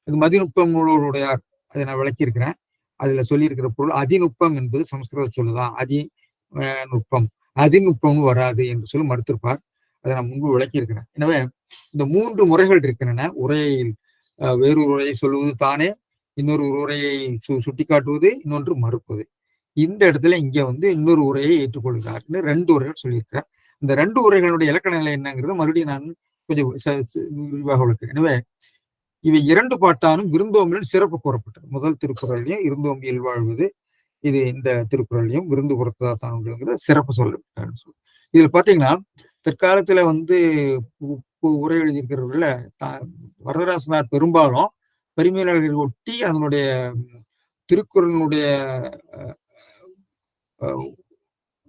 அது மதிநுட்பம் உடையார். அதை நான் விளக்கியிருக்கிறேன். அதுல சொல்லியிருக்கிற பொருள் அதிநுட்பம் என்பது சமஸ்கிருத சொல்லுதான். நுட்பம் அதிநுட்பமும் வராது என்று சொல்லி மறுத்திருப்பார். அதை நான் முன்பு விளக்கியிருக்கிறேன். எனவே இந்த 3 முறைகள் இருக்கின்றன. உரையில் வேறொரு உரையை சொல்லுவது தானே, இன்னொரு உரையை சுட்டிக்காட்டுவது, இன்னொன்று மறுப்பது. இந்த இடத்துல இங்க இன்னொரு உரையை ஏற்றுக்கொள்கிறார்னு 2 உரைகள் சொல்லியிருக்கிறார். இந்த 2 உரைகளுடைய இலக்கண நிலை என்னங்கிறது மறுபடியும் நான் கொஞ்சம் விரிவாக விளக்குறேன். எனவே இவை 2 பாட்டானும் விருந்தோம்பியின் சிறப்பு கூறப்பட்டது. முதல் திருக்குறளையும் இருந்தோம்பியில் வாழ்வது, இது இந்த திருக்குறளையும் விருந்து பொறுத்ததாத்தானுங்கிற சிறப்பு சொல்லப்பட்டார். இதுல பாத்தீங்கன்னா தற்காலத்துல உரை எழுதியிருக்கிறவர்கள வரதராசனார் பெரும்பாலும் பரிமேலழகரை ஒட்டி அதனுடைய திருக்குறளுடைய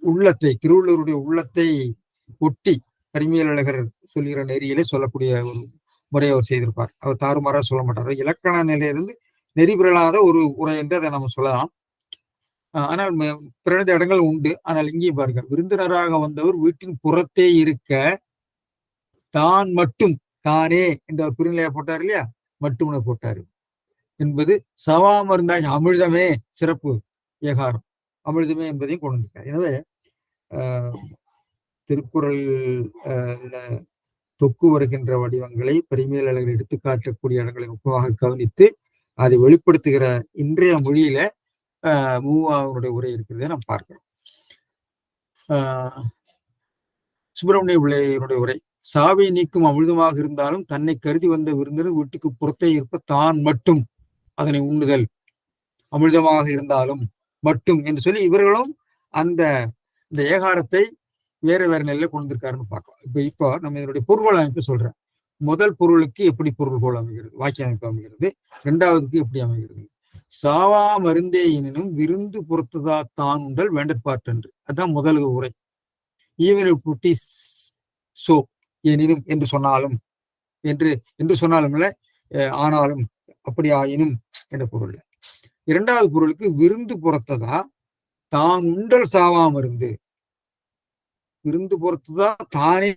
உள்ளத்தை, திருவள்ளுவருடைய உள்ளத்தை ஒட்டி பரிமேலழகர் சொல்லுகிற நெறியிலே சொல்லக்கூடிய ஒரு முறையை அவர் செய்திருப்பார். அவர் தாறுமாறா சொல்ல மாட்டார். இலக்கண நிலையிலிருந்து நெறி பெறலாத ஒரு உரை என்று அதை நம்ம சொல்லலாம். ஆனால் பிறந்த இடங்கள் உண்டு. ஆனால் இங்கேயும் பாருங்க, விருந்தினராக வந்தவர் வீட்டின் புறத்தே இருக்க தான் மட்டும் தானே என்ற ஒரு பிரிநிலையா போட்டார் இல்லையா, மட்டும்னு போட்டாரு என்பது சவாமருந்தாய் அமிழ்தமே சிறப்பு ஏகாரம் அமிழ்தமே என்பதையும் கொண்டு வந்திருக்கார். எனவே திருக்குறள் தொக்கு வருகின்ற வடிவங்களை பரிமேலழகர் எடுத்து காட்டக்கூடிய இடங்களை நுட்பமாக கவனித்து அதை வெளிப்படுத்துகிற இன்றைய மொழியில மூவாவுடைய உரை இருக்கிறத நாம் பார்க்கிறோம். சுப்பிரமணிய பிள்ளையினுடைய உரை, சாவை நீக்கும் அமிழ்தமாக இருந்தாலும் தன்னை கருதி வந்த விருந்தினர் வீட்டுக்கு புறத்தே இருப்ப தான் மட்டும் அதனை உண்ணுதல் அமிழ்தமாக இருந்தாலும் மட்டும் என்று சொல்லி இவர்களும் இந்த ஏகாரத்தை வேற நிலையில கொண்டு வந்திருக்காருன்னு பார்க்கலாம். இப்போ நம்ம இதனுடைய பொருள் அமைப்பு சொல்றேன். முதல் பொருளுக்கு எப்படி பொருள்கோள் அமைகிறது, வாக்கிய அமைப்பு அமைகிறது. 2வதுக்கு எப்படி அமைகிறது? சாவா மருந்தே எனினும் விருந்து பொறுத்ததா தான் உண்டல் வேண்டற்பாற்றன்று. அதுதான் முதல் உரை. ஈவன் புட்டி சோ எனினும் என்று சொன்னாலும் என்று சொன்னாலும் இல்ல, ஆனாலும் அப்படி ஆயினும் என்ற பொருள். 2வது பொருளுக்கு விருந்து பொறுத்ததா தான் உண்டல் சாவா மருந்து. விருந்து பொறுத்ததா தானே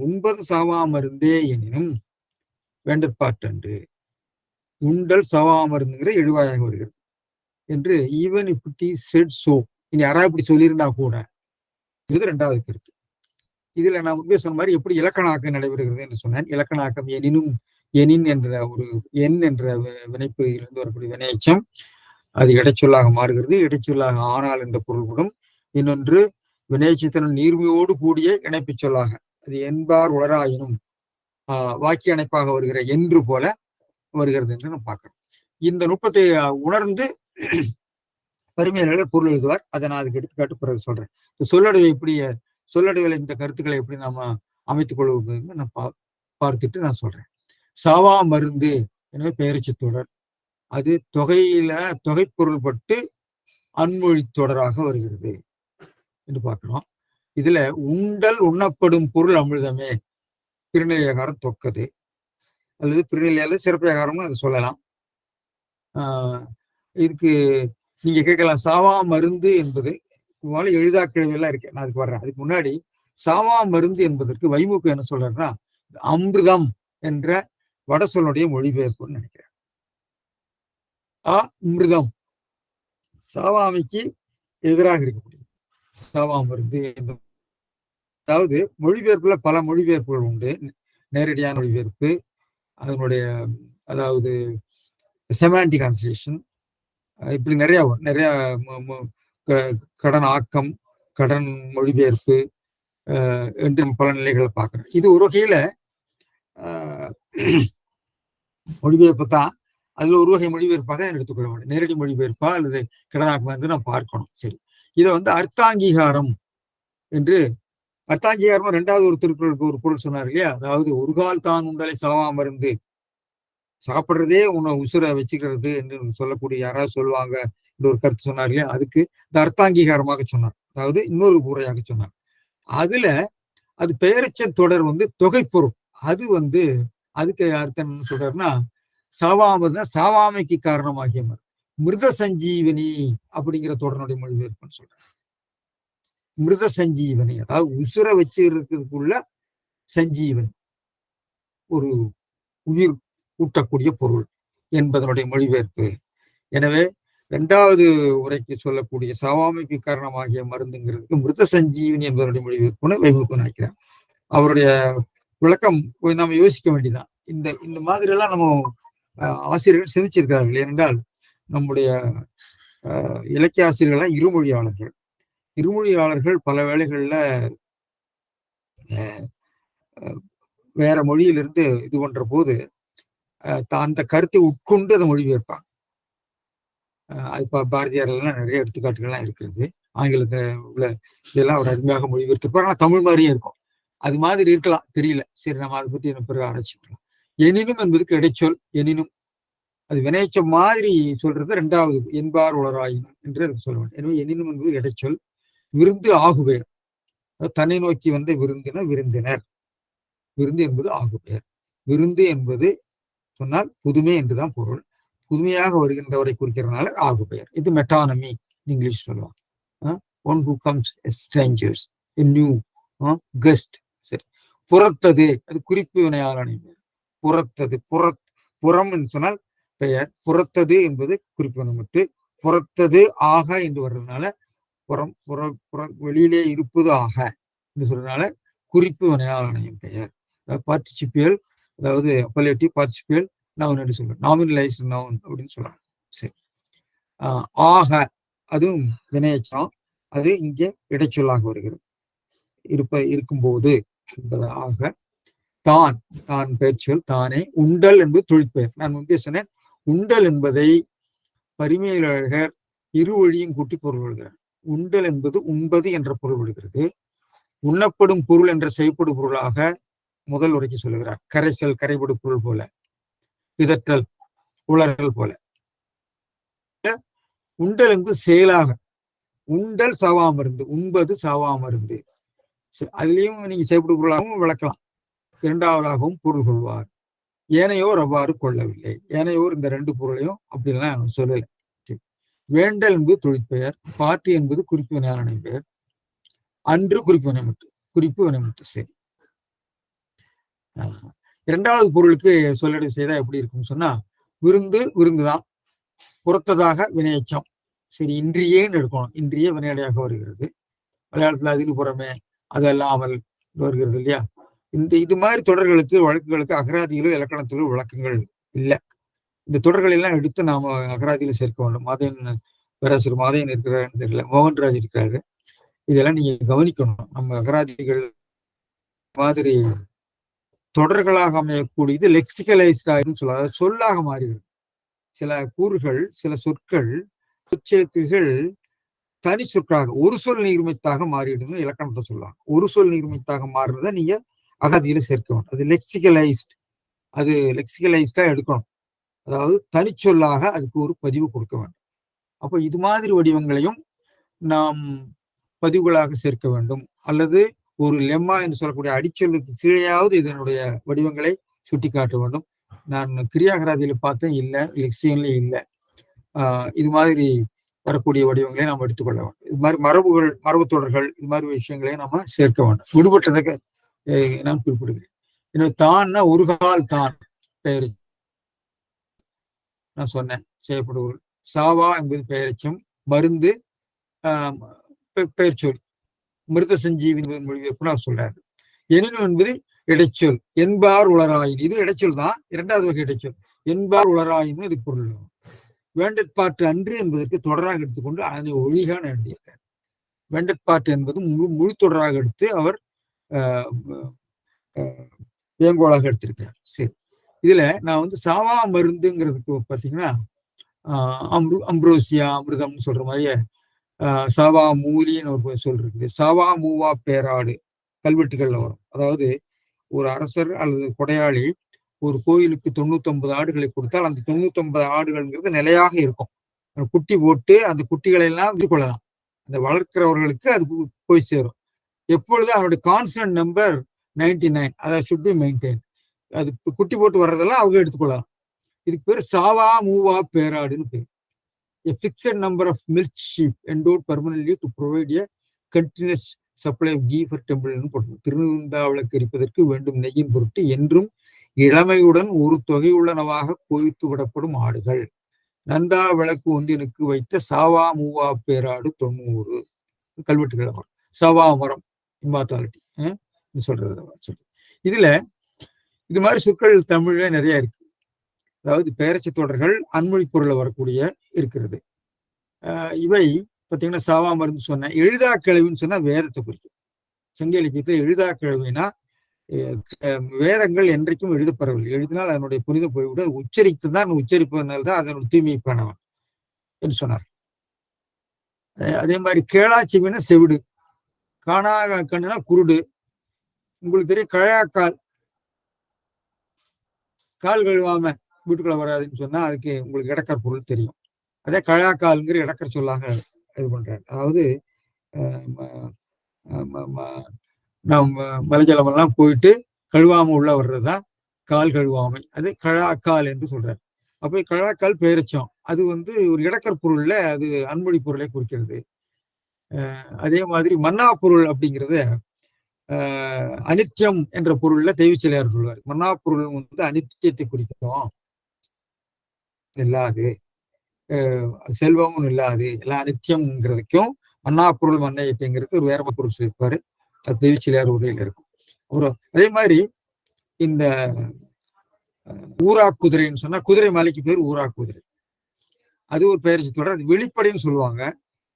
உண்பது சாவா மருந்தே எனினும் வேண்டற்பாற்றன்று. உண்டல் சாவா மருந்துங்கிற எழுவாயாக வருகிறது என்று ஈவன் இப்படி செட் சோ, இனி யாராவது இப்படி சொல்லியிருந்தா கூட, இது 2வது கருத்து. இதுல நான் முன்பே சொன்ன மாதிரி எப்படி இலக்கணாக்கம் நடைபெறுகிறது என்று சொன்னேன். இலக்கணாக்கம் எனினும், எனின் என்ற ஒரு எண் என்ற வினைப்பிலிருந்து வரக்கூடிய வினைச்சம் அது இடைச்சொல்லாக மாறுகிறது. இடைச்சொல்லாக ஆனால் என்ற பொருள்படும். இன்னொன்று வினைச்சத்தின் நீர்மையோடு கூடிய இணைப்பு சொல்லாக, அது என்பார் உளராயினும் வாக்கிய இணைப்பாக வருகிற என்று போல வருகிறது என்று நம்ம பார்க்கிறோம். இந்த நுட்பத்தை உணர்ந்து பரிமேலழகர் பொருள் எழுதுவார். அதை நான் அதுக்கு எடுத்துக்காட்டு பிறகு சொல்றேன். சொல்லடுவில் இந்த கருத்துக்களை எப்படி நாம அமைத்துக் கொள்வது நான் பார்த்துட்டு நான் சொல்றேன். சாவா மருந்து எனவே பெயர்ச்சி தொடர், அது தொகை பொருள்பட்டு அன்மொழி தொடராக வருகிறது என்று பார்க்கிறோம். இதுல உண்டல் உண்ணப்படும் பொருள் அமிழ்தமே பிரிநிலையகாரம் தொக்கது, அல்லது பிரிநிலையால சிறப்பியகாரம்னு அதை சொல்லலாம். இதுக்கு நீங்க கேட்கலாம், சாவா மருந்து என்பது எழுதா கிழவெல்லாம் இருக்கு. நான் அதுக்கு வர்றேன். அதுக்கு முன்னாடி சாவா மருந்து என்பதற்கு வைமுக்கு என்ன சொல்றேன்னா அமிர்தம் என்ற வட சொல்லுடைய மொழிபெயர்ப்புன்னு நினைக்கிறேன். அமிர்தம் சாவாமைக்கு எதிராக இருக்கக்கூடிய சாவா மருந்து என்பது. அதாவது மொழிபெயர்ப்புல பல மொழிபெயர்ப்புகள் உண்டு. நேரடியான மொழிபெயர்ப்பு, அதனுடைய அதாவது செமாண்டிக் டிரான்ஸ்லேஷன், இப்படி நிறைய கடன் ஆக்கம், கடன் மொழிபெயர்ப்பு என்று பல நிலைகளை பார்க்கிறோம். இது ஒரு வகையில மொழிபெயர்ப்பு தான். அதுல ஒரு வகை மொழிபெயர்ப்பாக எடுத்துக்கொள்ள வேண்டும். நேரடி மொழிபெயர்ப்பா அல்லது கடனாக்கமா என்று நாம் பார்க்கணும். சரி, இதை அர்த்தாங்கீகாரம் என்று, அர்த்தாங்கீகாரம் 2வது ஒரு திருக்குறளுக்கு ஒரு பொருள் சொன்னார் இல்லையா, அதாவது ஒரு கால் தான் உண்டலை சாவா மருந்து சாப்பிட்றதே உன்னை உசுரை வச்சுக்கிறது என்று சொல்லக்கூடிய யாராவது சொல்லுவாங்க. இந்த ஒரு கருத்து சொன்னார் இல்லையா, அதுக்கு இந்த அர்த்தாங்கீகாரமாக சொன்னார். அதாவது இன்னொரு உரையாக சொன்னார். அதுல அது பெயரச்ச தொடர் தொகைப்பொருள். அது அதுக்கு அர்த்தம் என்ன சொல்றாருன்னா, சாவாமதுன்னா சாவாமைக்கு காரணமாகிய மிருத சஞ்சீவனி அப்படிங்கிற தொடருடைய மொழிபெயர்ப்புன்னு சொல்றாரு. மிருத சஞ்சீவனி, அதாவது உசுரை வச்சு இருக்கிறதுக்குள்ள சஞ்சீவன், ஒரு உயிர் ஊட்டக்கூடிய பொருள் என்பதனுடைய மொழிபெயர்ப்பு. எனவே இரண்டாவது உரைக்கு சொல்லக்கூடிய சாவாமைக்கு காரணமாகிய மருந்துங்கிறதுக்கு மிருத சஞ்சீவனி என்பதனுடைய மொழிபெயர்ப்புன்னு வைமுக்கு நினைக்கிறேன். அவருடைய விளக்கம் நம்ம யோசிக்க வேண்டியதான். இந்த இந்த மாதிரி எல்லாம் நம்ம ஆசிரியர்கள் சிந்திச்சிருக்கார்கள். ஏனென்றால் நம்முடைய இலக்கிய ஆசிரியர்கள்லாம் இருமொழியாளர்கள். இருமொழியாளர்கள் பல வேளைகள்ல வேற மொழியிலிருந்து இது பண்ற போது அந்த கருத்தை உட்கொண்டு அதை மொழிபெயர்ப்பாங்க. அது பாரதியார் எல்லாம் நிறைய எடுத்துக்காட்டுகள்லாம் இருக்கிறது. ஆங்கிலத்தை உள்ள இதெல்லாம் அவர் அருமையாக மொழிபெயர்த்திருப்பார். ஆனால் தமிழ் மாதிரியே இருக்கும். அது மாதிரி இருக்கலாம், தெரியல. சரி, நம்ம அதை பற்றி என்ன பிறகு ஆராய்ச்சிக்கலாம். எனினும் என்பதுக்கு இடைச்சொல். எனினும் அது வினைச்ச மாதிரி சொல்றது இரண்டாவது, என்பார் உளராயினும் என்று அதுக்கு சொல்ல வேண்டும். எனவே எனினும் என்பது இடைச்சொல். விருந்து ஆகுபெயர், தன்னை நோக்கி வந்த விருந்தினர் விருந்தினர். விருந்து என்பது ஆகுபெயர். விருந்து என்பது சொன்னால் புதுமை என்றுதான் பொருள். புதுமையாக வருகின்றவரை குறிக்கிறதுனால ஆகுபெயர். இது மெட்டானமி இங்கிலீஷ் சொல்லுவாங்க. One who comes strangers, new guest. சரி, புறத்தது அது குறிப்பு வினையாளனை. புறத்தது, புறம் என்று சொன்னால் பெயர். புறத்தது என்பது குறிப்பு வினை. புறத்தது ஆக என்று வர்றதுனால புறம் வெளியிலே இருப்பது ஆக என்று சொல்றதுனால குறிப்பு வினையாளனையும் பெயர். பார்ட்டிசிபியல், அதாவது அப்பலேட்டிவ் பார்ட்டிசிபியல் நவுன் என்று சொல்றோம். நாமினலைஸ்டு நவுன் அப்படின்னு சொல்றாங்க. சரி, ஆக அதுவும் வினையச்சம். அது இங்கே இடைச்சொல்லாக வருகிறது. இருக்கும்போது என்பதாக. தான், தான் பெயர்ச்சொல். தானே. உண்டல் என்பது தொழிற்பெயர். நான் முன்பே சொன்னேன், உண்டல் என்பதை பரிமையாளர் இரு வழியும் கூட்டி பொருள் கொள்கிறார். உண்டல் என்பது உண்பது என்ற பொருள் விடுகிறது. உண்ணப்படும் பொருள் என்ற செய்யப்படும் பொருளாக முதல் உரைக்கு சொல்லுகிறார். கரைசல், கரைபடு பொருள் போல. பிதற்றல், உளறல் போல. உண்டல் என்பது செயலாக. உண்டல் சாவாமருந்து, உண்பது சாவாமருந்து. அதுலயும் நீங்க செய்யப்படும் பொருளாகவும் விளக்கலாம். இரண்டாவதாகவும் பொருள் கொள்வார். ஏனையோர் அவ்வாறு கொள்ளவில்லை. ஏனையோர் இந்த ரெண்டு பொருளையும் அப்படிலாம் சொல்லலை. வேண்டல் என்பது தொழிற்பெயர். பாட்டு என்பது குறிப்பு வினையாளனை பெயர். அன்று குறிப்பு வினைமுற்று. குறிப்பு வினைமுற்று. சரி, இரண்டாவது பொருளுக்கு சொல்லடை செய்தா எப்படி இருக்குன்னு சொன்னா, விருந்து விருந்துதான். புறத்ததாக வினையச்சம். சரி, இன்றியேன்னு எடுக்கணும். இன்றிய வினையடையாக வருகிறது. மலையாளத்துல அதில் புறமே அது அல்லாமல் வருகிறது இல்லையா. இது மாதிரி தொடர்களுக்கு, வழக்குகளுக்கு அகராதியிலோ இலக்கணத்திலோ விளக்கங்கள் இல்லை. இந்த தொடர்கள் எல்லாம் எடுத்து நாம அகராதியில சேர்க்க வேண்டும். மாதேன், பேராசிரியர் மாதேன் இருக்கிறாருன்னு தெரியல, மோகன்ராஜ் இருக்கிறாரு. இதெல்லாம் நீங்க கவனிக்கணும். நம்ம அகராதிகள் மாதிரி தொடர்களாக அமையக்கூடியது லெக்சிகலைஸ்டாயின்னு சொல்ல, சொல்லாக மாறுகிறது. சில கூறுகள், சில சொற்கள், சொற்சேர்க்கைகள் தனி சொற்காக ஒரு சொல் நீர்மைத்தாக மாறிடுன்னு இலக்கணத்தை சொல்லுவாங்க. ஒரு சொல் நீர்மைத்தாக மாறுறத நீங்க அகதியில சேர்க்க வேண்டும். அது லெக்சிகலைஸ்ட். அது லெக்சிகலைஸ்டா எடுக்கணும். அதாவது தனிச்சொல்லாக அதுக்கு ஒரு பதிவு கொடுக்க வேண்டும். அப்போ இது மாதிரி வடிவங்களையும் நாம் பதிவுகளாக சேர்க்க வேண்டும். அல்லது ஒரு லெம்மா என்று சொல்லக்கூடிய அடிச்சொல்லுக்கு கீழேயாவது இதனுடைய வடிவங்களை சுட்டி காட்ட வேண்டும். நான் கிரியாகராதியில பார்த்தேன், இல்லை. லெக்சியன்ல இல்லை. இது மாதிரி வரக்கூடிய வடிவங்களை நாம் எடுத்துக்கொள்ள வேண்டும். இது மாதிரி மரபு தொடர்கள், இது மாதிரி விஷயங்களை நாம சேர்க்க வேண்டும். விடுபட்டதை நான் குறிப்பிடுகிறேன். எனவே தான்னா ஒரு கால் தான் பெயர் நான் சொன்னேன், செய்யப்படுவது. சாவா என்பது பெயரச்சம். மருந்து பெயர் சொல். மிருத சஞ்சீவின் மொழிபெயர்ப்பு நான் சொல்றாரு. எனினும் என்பது இடைச்சொல். என்பார் உளராயின், இது இடைச்சொல் தான். இரண்டாவது வகை இடைச்சொல். என்பார் உளராயின் இதுக்கு பொருள். வேண்டற்பாட்டு அன்று என்பதற்கு தொடராக எடுத்துக்கொண்டு அதனை ஒழிகான எழுதியிருக்கார். வேண்டற்பாட்டு என்பது முழு தொடராக எடுத்து அவர் வேங்கோளாக எடுத்திருக்கிறார். சரி, இதுல நான் சாவா மருந்துங்கிறதுக்கு பார்த்தீங்கன்னா அம்ப்ரோசியா, அமிர்தம்னு சொல்ற மாதிரியே சாவா மூலின்னு ஒரு சொல் இருக்குது. சாவா மூவா பேராடு கல்வெட்டுகள்ல வரும். அதாவது ஒரு அரசர் அல்லது கொடையாளி ஒரு கோயிலுக்கு 99 ஆடுகளை கொடுத்தால் அந்த 99 ஆடுகள்ங்கிறது நிலையாக இருக்கும். குட்டி போட்டு அந்த குட்டிகளை எல்லாம் விட்டு கொள்ளலாம். அந்த வளர்க்கிறவர்களுக்கு அது போய் சேரும். எப்பொழுது அவருடைய கான்ஸ்டன்ட் நம்பர் 99, அதை ஷுட் பி மெயின்டைன். அது குட்டி போட்டு வர்றதெல்லாம் அவங்க எடுத்துக்கொள்ளலாம். இதுக்கு பேர் சாவா மூவா பேராடுன்னு பேர். A fixed number of milk sheep endowed permanently to provide a continuous supply of ghee for temple ன்னு போட்டு திருவிழாவிளக்கு எரிப்பதற்கு வேண்டும் நெய்யின் பொருட்டு என்றும் இளமையுடன் ஒரு தொகை உள்ளனவாக கோவித்து விடப்படும் ஆடுகள். நந்தா விளக்கு ஒன்றினுக்கு வைத்த சாவா மூவா பேராடு 90 கல்வெட்டுகள் வரும். சவா மரம் இம்மார்டாலிட்டி சொல்றது. இதுல இது மாதிரி சொற்கள் தமிழ்ல நிறைய இருக்கு. அதாவது பெயரச்ச தொடர்கள் அன்மொழி பொருளை வரக்கூடிய இருக்கிறது. இவை பார்த்தீங்கன்னா சாவா மருந்து சொன்ன எழுதா கிழவின்னு சொன்னா வேதத்தை குறிக்கும். சங்க இலக்கியத்தில் எழுதா கிழவினா வேதங்கள் என்றைக்கும் எழுதப்படவில்லை. எழுதினால் அதனுடைய புனித போய்விட உச்சரித்து தான் உச்சரிப்பதனால்தான் அதனுடைய தூய்மை காணவன் என்று சொன்னார். அதே மாதிரி கேளாச்சிவினா செவிடு, காணா கண்ணுனா குருடு. உங்களுக்கு தெரியும் கழையாக்கால், கால் கழுவாம வீட்டுக்குள்ள வராதுன்னு சொன்னா அதுக்கு உங்களுக்கு இடக்கர் பொருள் தெரியும். அதே கழையாக்கால்ங்கிற இடக்கர் சொல்லாக இது பண்றாரு. அதாவது நம்ம மலைஜலம் எல்லாம் போயிட்டு கழுவாம உள்ள வர்றதுதான் கால் கழுவாமை. அது கழாக்கால் என்று சொல்றாரு. அப்ப கழாக்கால் பெயரச்சம் அது ஒரு இடக்கர் பொருள்ல அது அன்மொழி பொருளை குறிக்கிறது. அதே மாதிரி மன்னா பொருள் அப்படிங்கிறது அனித்தியம் என்ற பொருள்ல தெய்வச்சிலையார் சொல்வார். மன்னா பொருள் அனித்தியத்தை குறிக்கும். இல்லாது செல்வமும் இல்லாது எல்லாம் அனித்தியம்ங்கிறதுக்கும் மன்னா பொருள் மன்னையத்தைங்கிறது ஒரு வேற பொருள் சொல்லியிருப்பாரு. அது தெய்வச்சிலையார் உரையில இருக்கும். அப்புறம் அதே மாதிரி இந்த ஊரா குதிரைன்னு சொன்னா குதிரை மலைக்கு பேர் ஊரா குதிரை. அது ஒரு பெயர்ச்சி தொடர். அது வெளிப்படைன்னு சொல்லுவாங்க.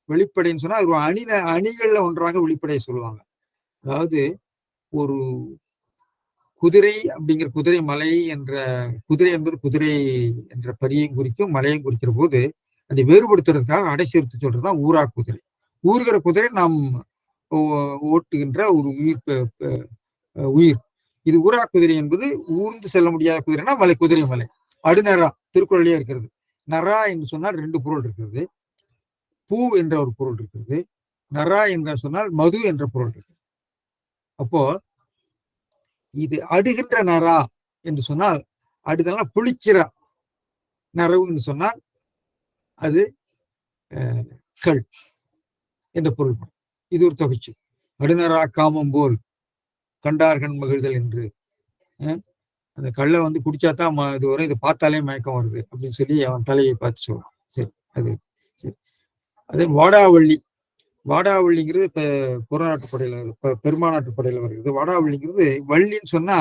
வெளிப்படைன்னு சொன்னா ஒரு அணிகள்ல ஒன்றாக வெளிப்படையை சொல்லுவாங்க. அதாவது ஒரு குதிரை அப்படிங்கிற குதிரை மலை என்ற குதிரை என்பது குதிரை என்ற பரியையும் குறிக்கும் மலையும் குறிக்கிற போது அதை வேறுபடுத்துறதுக்காக அடை சேர்த்து சொல்றதுதான் ஊரா குதிரை. ஊறுகிற குதிரை நாம் ஓட்டுகின்ற ஒரு உயிர். இது ஊரா குதிரை என்பது ஊர்ந்து செல்ல முடியாத குதிரைனா மலை, குதிரை மலை. அடுநரா திருக்குறளிலே இருக்கிறது. நரா என்று சொன்னால் 2 பொருள் இருக்கிறது. பூ என்ற ஒரு பொருள் இருக்கிறது. நரா என்ற சொன்னால் மது என்ற பொருள் இருக்கு. அப்போ இது அடுகின்ற நரா என்று சொன்னால் அடுதெல்லாம் புளிக்கிற நரவு என்று சொன்னால் அது கள் என்ற பொருள். இது ஒரு தொகைச்சு. அடுநரா காமம் போல் கண்டார்கண் மகிழ்தல் என்று அந்த கல்லை குடிச்சாதான் இது வரும், இதை பார்த்தாலே மயக்கம் வருது அப்படின்னு சொல்லி அவன் தலையை பார்த்து சொல்லுவான். சரி, அது சரி. அதே வாடாவள்ளி, வாடாவள்ளிங்கிறது இப்ப புறநாட்டு படையில பெருமாநாட்டு படையில வருகிறது. வாடாவள்ளிங்கிறது வள்ளின்னு சொன்னா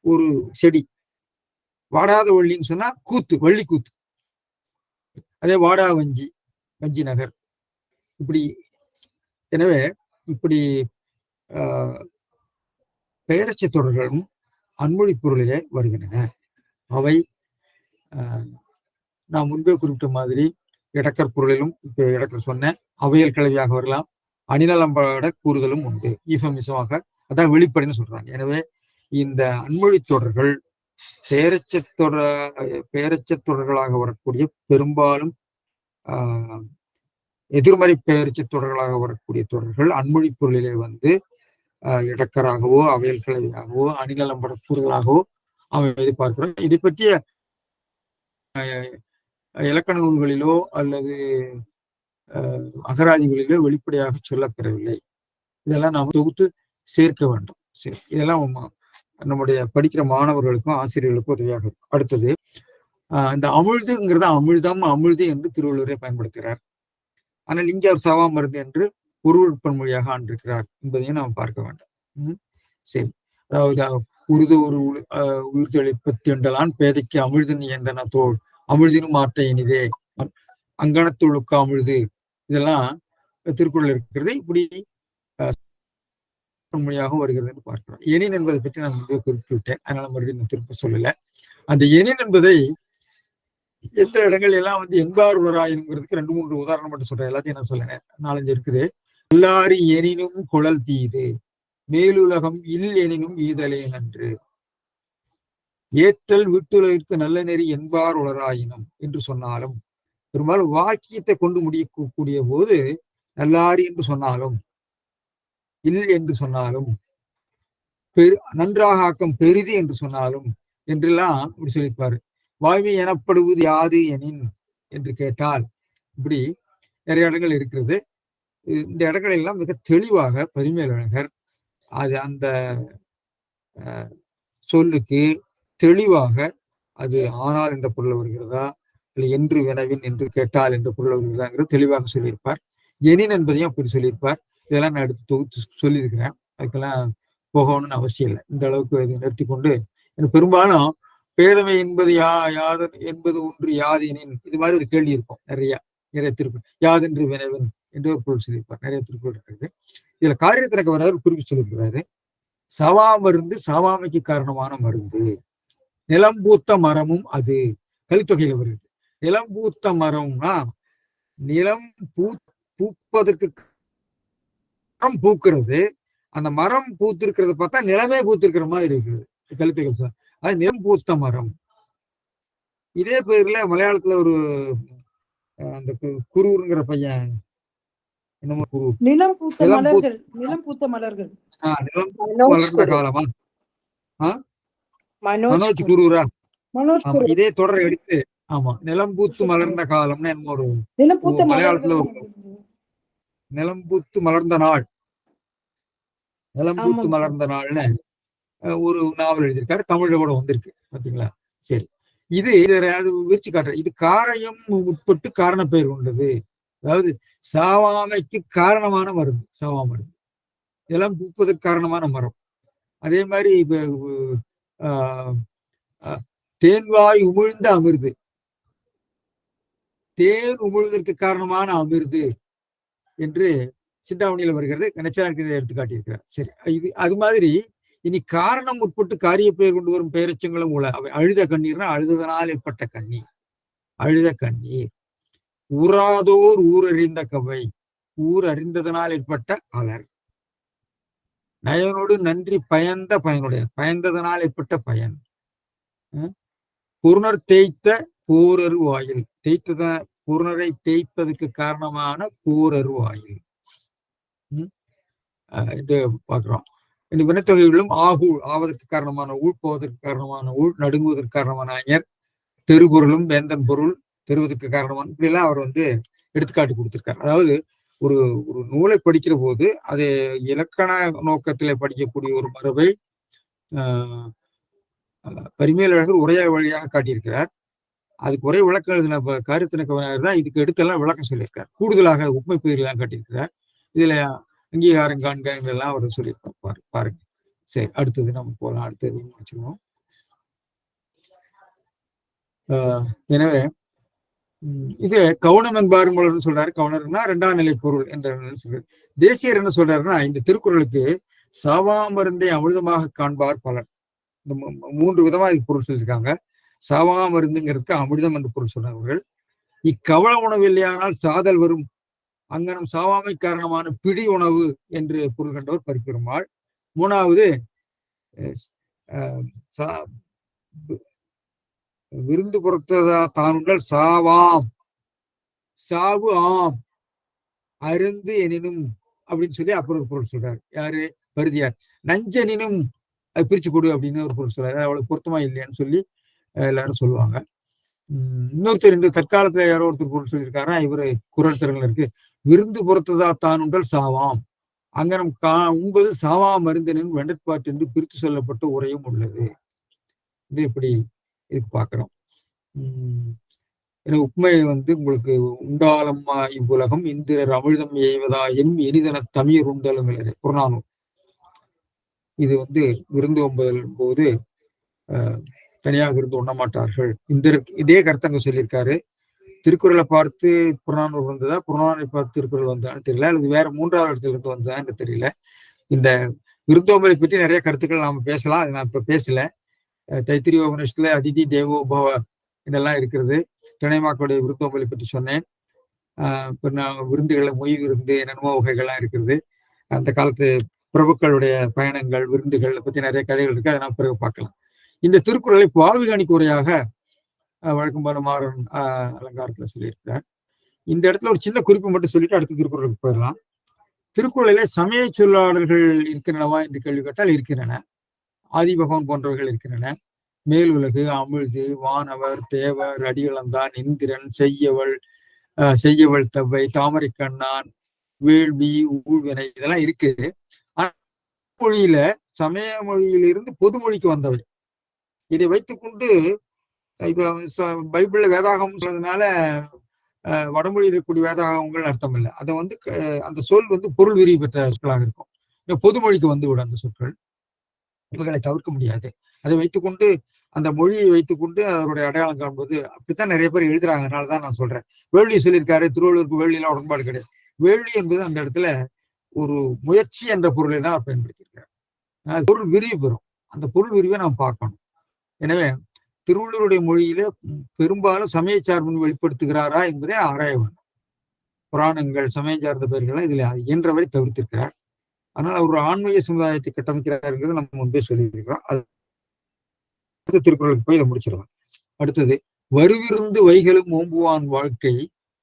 ஒரு செடி, வாடாத வள்ளின்னு சொன்னா கூத்து, வள்ளி கூத்து. அதே வாடா வஞ்சி, வஞ்சி நகர். இப்படி எனவே இப்படி பெயரச்ச தொடர்களும் அன்மொழி பொருளிலே வருகின்றன. அவை நான் முன்பே குறிப்பிட்ட மாதிரி இடக்கர் பொருளிலும் இப்ப இடக்கர் சொன்ன அவையல் கிளவியாக வரலாம். அணிநலம்பட கூறுதலும் உண்டு. ஈஃபமிசமாக அதான் வெளிப்படைன்னு சொல்றாங்க. எனவே இந்த அன்மொழி தொடர்கள் பெயரச்ச தொடர்களாக வரக்கூடிய பெரும்பாலும் எதிர்மறை பெயரச்ச தொடர்களாக வரக்கூடிய தொடர்கள் அன்மொழி பொருளிலே இடக்கராகவோ அவையல் கிளவியாகவோ அணிநலம்பட கூறுதலாகவோ அவை பார்க்கிறோம். இதை பற்றிய இலக்கண நூல்களிலோ அல்லது அகராதிகளிலோ வெளிப்படையாக சொல்லப்பெறவில்லை. இதெல்லாம் நாம் தொகுத்து சேர்க்க வேண்டும். சரி, இதெல்லாம் நம்முடைய படிக்கிற மாணவர்களுக்கும் ஆசிரியர்களுக்கும் உதவியாக இருக்கும். அடுத்தது இந்த அமிழ்துங்கிறத அமிழ்தம், அமிழ்து என்று திருவள்ளுவரை பயன்படுத்துகிறார். ஆனால் இங்கே அவர் சவா மருந்து என்று உருவற்பன் மொழியாக ஆண்டிருக்கிறார் என்பதையும் நாம் பார்க்க வேண்டும். சரி, அதாவது உருது ஒரு உயிர் தெளிப்பத்தி என்றலான் பேதைக்கு அமிழ்தன் என்றன தோல் அமிழ்தினும் மாற்ற இனிதே அங்கனத்துழுக்க அமிழ்து, இதெல்லாம் திருக்குறள் இருக்கிறது. இப்படி மொழியாக வருகிறது என்று பார்க்கிறோம். எனின் என்பதை பற்றி நான் முன்பே குறிப்பிட்டு விட்டேன், அதனால மறுபடியும் திருப்ப சொல்லல. அந்த எனின் என்பதை எந்த இடங்கள் எல்லாம் எங்கார் உலராயிருங்கிறதுக்கு 2-3 உதாரணம் மட்டும் சொல்றேன். எல்லாத்தையும் நான் சொல்லேன், 4-5 இருக்குது. எல்லாரும் எனினும் குழல் தீது மேலுலகம் இல் எனினும் ஈதலே நன்று. ஏற்றல் வீட்டுலகிற்கு நல்ல நெறி என்பார் உளராயினம் என்று சொன்னாலும், பெரும்பாலும் வாக்கியத்தை கொண்டு முடியக்கூடிய போது நல்லாரி என்று சொன்னாலும், இல் என்று சொன்னாலும், நன்றாக ஆக்கம் பெரிது என்று சொன்னாலும் என்றெல்லாம் இப்படி சொல்லியிருப்பாரு. வாய்மை எனப்படுவது யாது எனின் என்று கேட்டால், இப்படி நிறைய இடங்கள் இருக்கிறது. இந்த இடங்கள் எல்லாம் மிக தெளிவாக பரிமேலழகர் அது அந்த சொல்லுக்கு தெளிவாக அது ஆனால் என்ற பொருள் வருகிறதா, இல்லை என்று வினவின் என்று கேட்டால் என்ற பொருள் வருகிறதாங்கிறது தெளிவாக சொல்லியிருப்பார். எனின் என்பதையும் அப்படி சொல்லியிருப்பார். இதெல்லாம் நான் எடுத்து தொகுத்து சொல்லியிருக்கிறேன். அதுக்கெல்லாம் போகணும்னு அவசியம் இல்லை. இந்த அளவுக்கு இதை நிறுத்தி கொண்டு பெரும்பாலும் பேதமை என்பது யாதன் என்பது ஒன்று யாதெனின் இது மாதிரி ஒரு கேள்வி இருக்கும். நிறைய திருக்குறள் யாதென்று வினவன் என்று ஒரு பொருள் சொல்லியிருப்பார். நிறைய திருக்குறள் இருக்கிறது. இதுல காரியத்திற்கு வராது குறிப்பிட்டு சொல்லியிருக்கிறாரு. சவா மருந்து சாவாமைக்கு காரணமான மருந்து. நிலம்பூத்த மரமும் அது கலித்தொகையில வருது. நிலம்பூத்த மரம்னா நிலம் பூப்பதற்கு மரம் பூக்கிறது. அந்த மரம் பூத்திருக்கிறத பார்த்தா நிலமே பூத்திருக்கிற மாதிரி இருக்குது. கலித்தொகை அது நிலம் பூத்த மரம். இதே பேர்ல மலையாளத்துல ஒரு அந்த குருங்கிற பையன் என்னமோ குரு நிலம் பூத்த மலர்கள் நிலம் வளர்ந்த காலமா மனோஜ் குருரா இதே தொடரை எடுத்து ஆமா நிலம் பூத்து மலர்ந்த காலம்னு என்ன ஒரு மலையாளத்துல ஒரு நிலம் பூத்து மலர்ந்த நாள் ஒரு நாவல் எழுதியிருக்காரு. தமிழ்ல கூட வந்திருக்கு பாத்தீங்களா. சரி, இது அது விரிச்சு காட்டுற இது காரியம் உட்பட்டு காரண பெயர் கொண்டது. அதாவது சாவாமைக்கு காரணமான மருந்து சாவா மருந்து. இதெல்லாம் பூப்பதற்கு காரணமான மரம். அதே மாதிரி தேன்வாய் உமிழ்ந்த அமிர்து, தேன் உமிழ்வதற்கு காரணமான அமிர்து என்று சிந்தாமணியில வருகிறது. நெச்சாரத்தை எடுத்து காட்டியிருக்கிறார். சரி, இது அது மாதிரி இனி காரணம் உட்பட்டு காரிய பெயர் கொண்டு வரும் பெயரச்சங்களும் உள்ள அவை. அழுத கண்ணீர்னா அழுததனால் ஏற்பட்ட கண்ணீர், அழுத கண்ணீர். ஊராதோர் ஊரறிந்த கவை, ஊர் அறிந்ததனால் ஏற்பட்ட அலர். நயனோடு நன்றி பயந்த பயனுடைய, பயந்ததனால் ஏற்பட்ட பயன். பொருணர் தேய்த்த போரரு வாயில், தேய்த்தத பொருணரை தேய்ப்பதற்கு காரணமான போரரு வாயில் என்று பார்க்கிறோம். இந்த வினைத்தொகைகளிலும் ஆகூழ் ஆவதற்கு காரணமான ஊழ், போவதற்கு காரணமான ஊழ், நடுங்குவதற்கு காரணமான அயர், தெருபொருளும் வேந்தன் பொருள் தெருவதற்கு காரணமான இப்படிலாம் அவர் எடுத்துக்காட்டு கொடுத்திருக்கார். அதாவது ஒரு ஒரு நூலை படிக்கிற போது அதை இலக்கண நோக்கத்திலே படிக்கக்கூடிய ஒரு மரபை பரிமேலழகர் உரைய வழியாக காட்டியிருக்கிறார். அதுக்கு ஒரே விளக்கம் எழுதின காரியத்தினக்கவனார் தான் இதுக்கு எடுத்தெல்லாம் விளக்கம் சொல்லியிருக்கார். கூடுதலாக உண்மை பெயரெல்லாம் காட்டியிருக்கிறார். இதுல அங்கீகாரம் காண்கெல்லாம் அவர் சொல்லியிருப்பார். பாருங்க. சரி, அடுத்தது நம்ம போகலாம். அடுத்தது முடிச்சுக்கணும். எனவே இது கவுனம் என்பார் சொல்றாரு. கவுனர்னா இரண்டாம் நிலை பொருள் என்ற சொல்றாரு. தேசியர் என்ன சொல்றாருன்னா, இந்த திருக்குறளுக்கு சாவா மருந்தை அமிர்தமாக காண்பார் பலர். இந்த 3 விதமா இதுக்கு பொருள் சொல்லியிருக்காங்க. சாவா மருந்துங்கிறதுக்கு அமிர்தம் என்று பொருள் சொன்னவர்கள். இக்கவள உணவு இல்லையானால் சாதல் வரும், அங்கனம் சாவாமை காரணமான பிடி உணவு என்று பொருள் கண்டவர் பரிபெருமாள். 3வது விருந்து பொறுத்ததா தானுங்கள் சாவாம், சாவு ஆம், அருந்து எனினும் அப்படின்னு சொல்லி அப்புறம் ஒரு பொருள் சொல்றாரு. யாரு? பருதியார். நஞ்சனினும் அது பிரிச்சு கொடு அப்படின்னு ஒரு பொருள் சொல்றாரு. அவளுக்கு பொருத்தமா இல்லையான்னு சொல்லி எல்லாரும் சொல்லுவாங்க. இன்னொருத்தர் தற்காலத்துல யாரோ ஒருத்தர் பொருள் சொல்லியிருக்காருன்னா, இவரு குரல் திறன்ல இருக்கு. விருந்து பொறுத்ததா தானுங்கள் சாவாம், அங்கனம் உண்பது சாவா மருந்தனின் வெண்டற்பாட்டு என்று பிரித்து சொல்லப்பட்ட உரையும் உள்ளது. இது இப்படி இதுக்கு பாக்குறோம். ஏன்னா உண்மை உங்களுக்கு உண்டாலம்மா இவ்வுலகம் இந்திரர் அமிழ்தம் எய்வதா என் எனிதன தமிழ் உண்டலும் இல்லை புறநானூறு. இது விருந்து ஒன்பதல் போது தனியாக இருந்து உண்ண மாட்டார்கள். இதே கருத்தங்க சொல்லியிருக்காரு. திருக்குறளை பார்த்து புறநானூறு வந்ததா, புறநானூரை பார்த்து திருக்குறள் வந்தான்னு தெரியல, அல்லது வேற 3வது இடத்துல இருந்து வந்ததான்னு தெரியல. இந்த விருந்தோம்பலை பற்றி நிறைய கருத்துக்கள் நாம பேசலாம். அது நான் இப்ப பேசல. தைத்திரிய உபநிஷத்துல அதிதி தேவோபவ இதெல்லாம் இருக்கிறது. திணைமாக்களுடைய விருந்தோம்பலை பற்றி சொன்னேன். இப்ப நான் விருந்துகளை மொய் விருந்து என்னென்னமோ வகைகள்லாம் இருக்கிறது. அந்த காலத்து பிரபுக்களுடைய பயணங்கள் விருந்துகள் பத்தி நிறைய கதைகள் இருக்கு. அதை நான் பிறகு பார்க்கலாம். இந்த திருக்குறளை பாவிகாணிக்கு உரையாக வழக்கம் போல மாறன் அலங்காரத்துல சொல்லியிருக்கிறார். இந்த இடத்துல ஒரு சின்ன குறிப்பு மட்டும் சொல்லிட்டு அடுத்த திருக்குறளுக்கு போயிடலாம். திருக்குறளிலே சமய சொல்லாடல்கள் இருக்கின்றனவா என்று கேள்வி கேட்டால் இருக்கின்றன. ஆதிபகவன் போன்றவர்கள் இருக்கின்றன. மேலுலகு, அமிழ்து, வானவர், தேவர், அடிகளந்தான், இந்திரன், செய்யவள் தவ்வை, தாமரை கண்ணான், வேள்வி, ஊழ்வினை இதெல்லாம் இருக்கு. மொழியில சமய மொழியிலிருந்து பொதுமொழிக்கு வந்தவை. இதை வைத்துக்கொண்டு இப்ப பைபிள்ல வேதாகம் சொன்னதுனால வடமொழியில் இருக்கக்கூடிய வேதாகங்கள் அர்த்தம் இல்லை. அதை அந்த சொல் பொருள் விரிவு பெற்ற சொற்களாக இருக்கும். பொதுமொழிக்கு வந்துவிடும் அந்த சொற்கள். இவர்களை தவிர்க்க முடியாது. அதை வைத்துக்கொண்டு அந்த மொழியை வைத்துக்கொண்டு அதனுடைய அடையாளம் காண்பது அப்படித்தான் நிறைய பேர் எழுதுறாங்க. அதனாலதான் நான் சொல்றேன். வேள்வி சொல்லியிருக்காரு, திருவள்ளுவருக்கு வேள்வியெல்லாம் உடன்பாடு கிடையாது. வேள்வி என்பது அந்த இடத்துல ஒரு முயற்சி என்ற பொருளை தான் பயன்படுத்தியிருக்காரு. பொருள் விரிவு பெறும். அந்த பொருள் விரிவை நாம் பார்க்கணும். எனவே திருவள்ளுவருடைய மொழியில பெரும்பாலும் சமய சார்பு வெளிப்படுத்துகிறாரா என்பதை ஆராய வேண்டும். புராணங்கள், சமயம் சார்ந்த பெயர்கள் இதுல இயன்றவரை தவிர்த்திருக்கிறார். ஆனால் அவர் ஆன்மீக சமுதாயத்தை கட்டமைக்கிறாருங்கிறது நம்ம முன்பே சொல்லியிருக்கிறோம். அடுத்த திருக்குறளுக்கு போய் இதை முடிச்சிடலாம். அடுத்தது, வருவிருந்து வைகளும் ஓம்புவான் வாழ்க்கை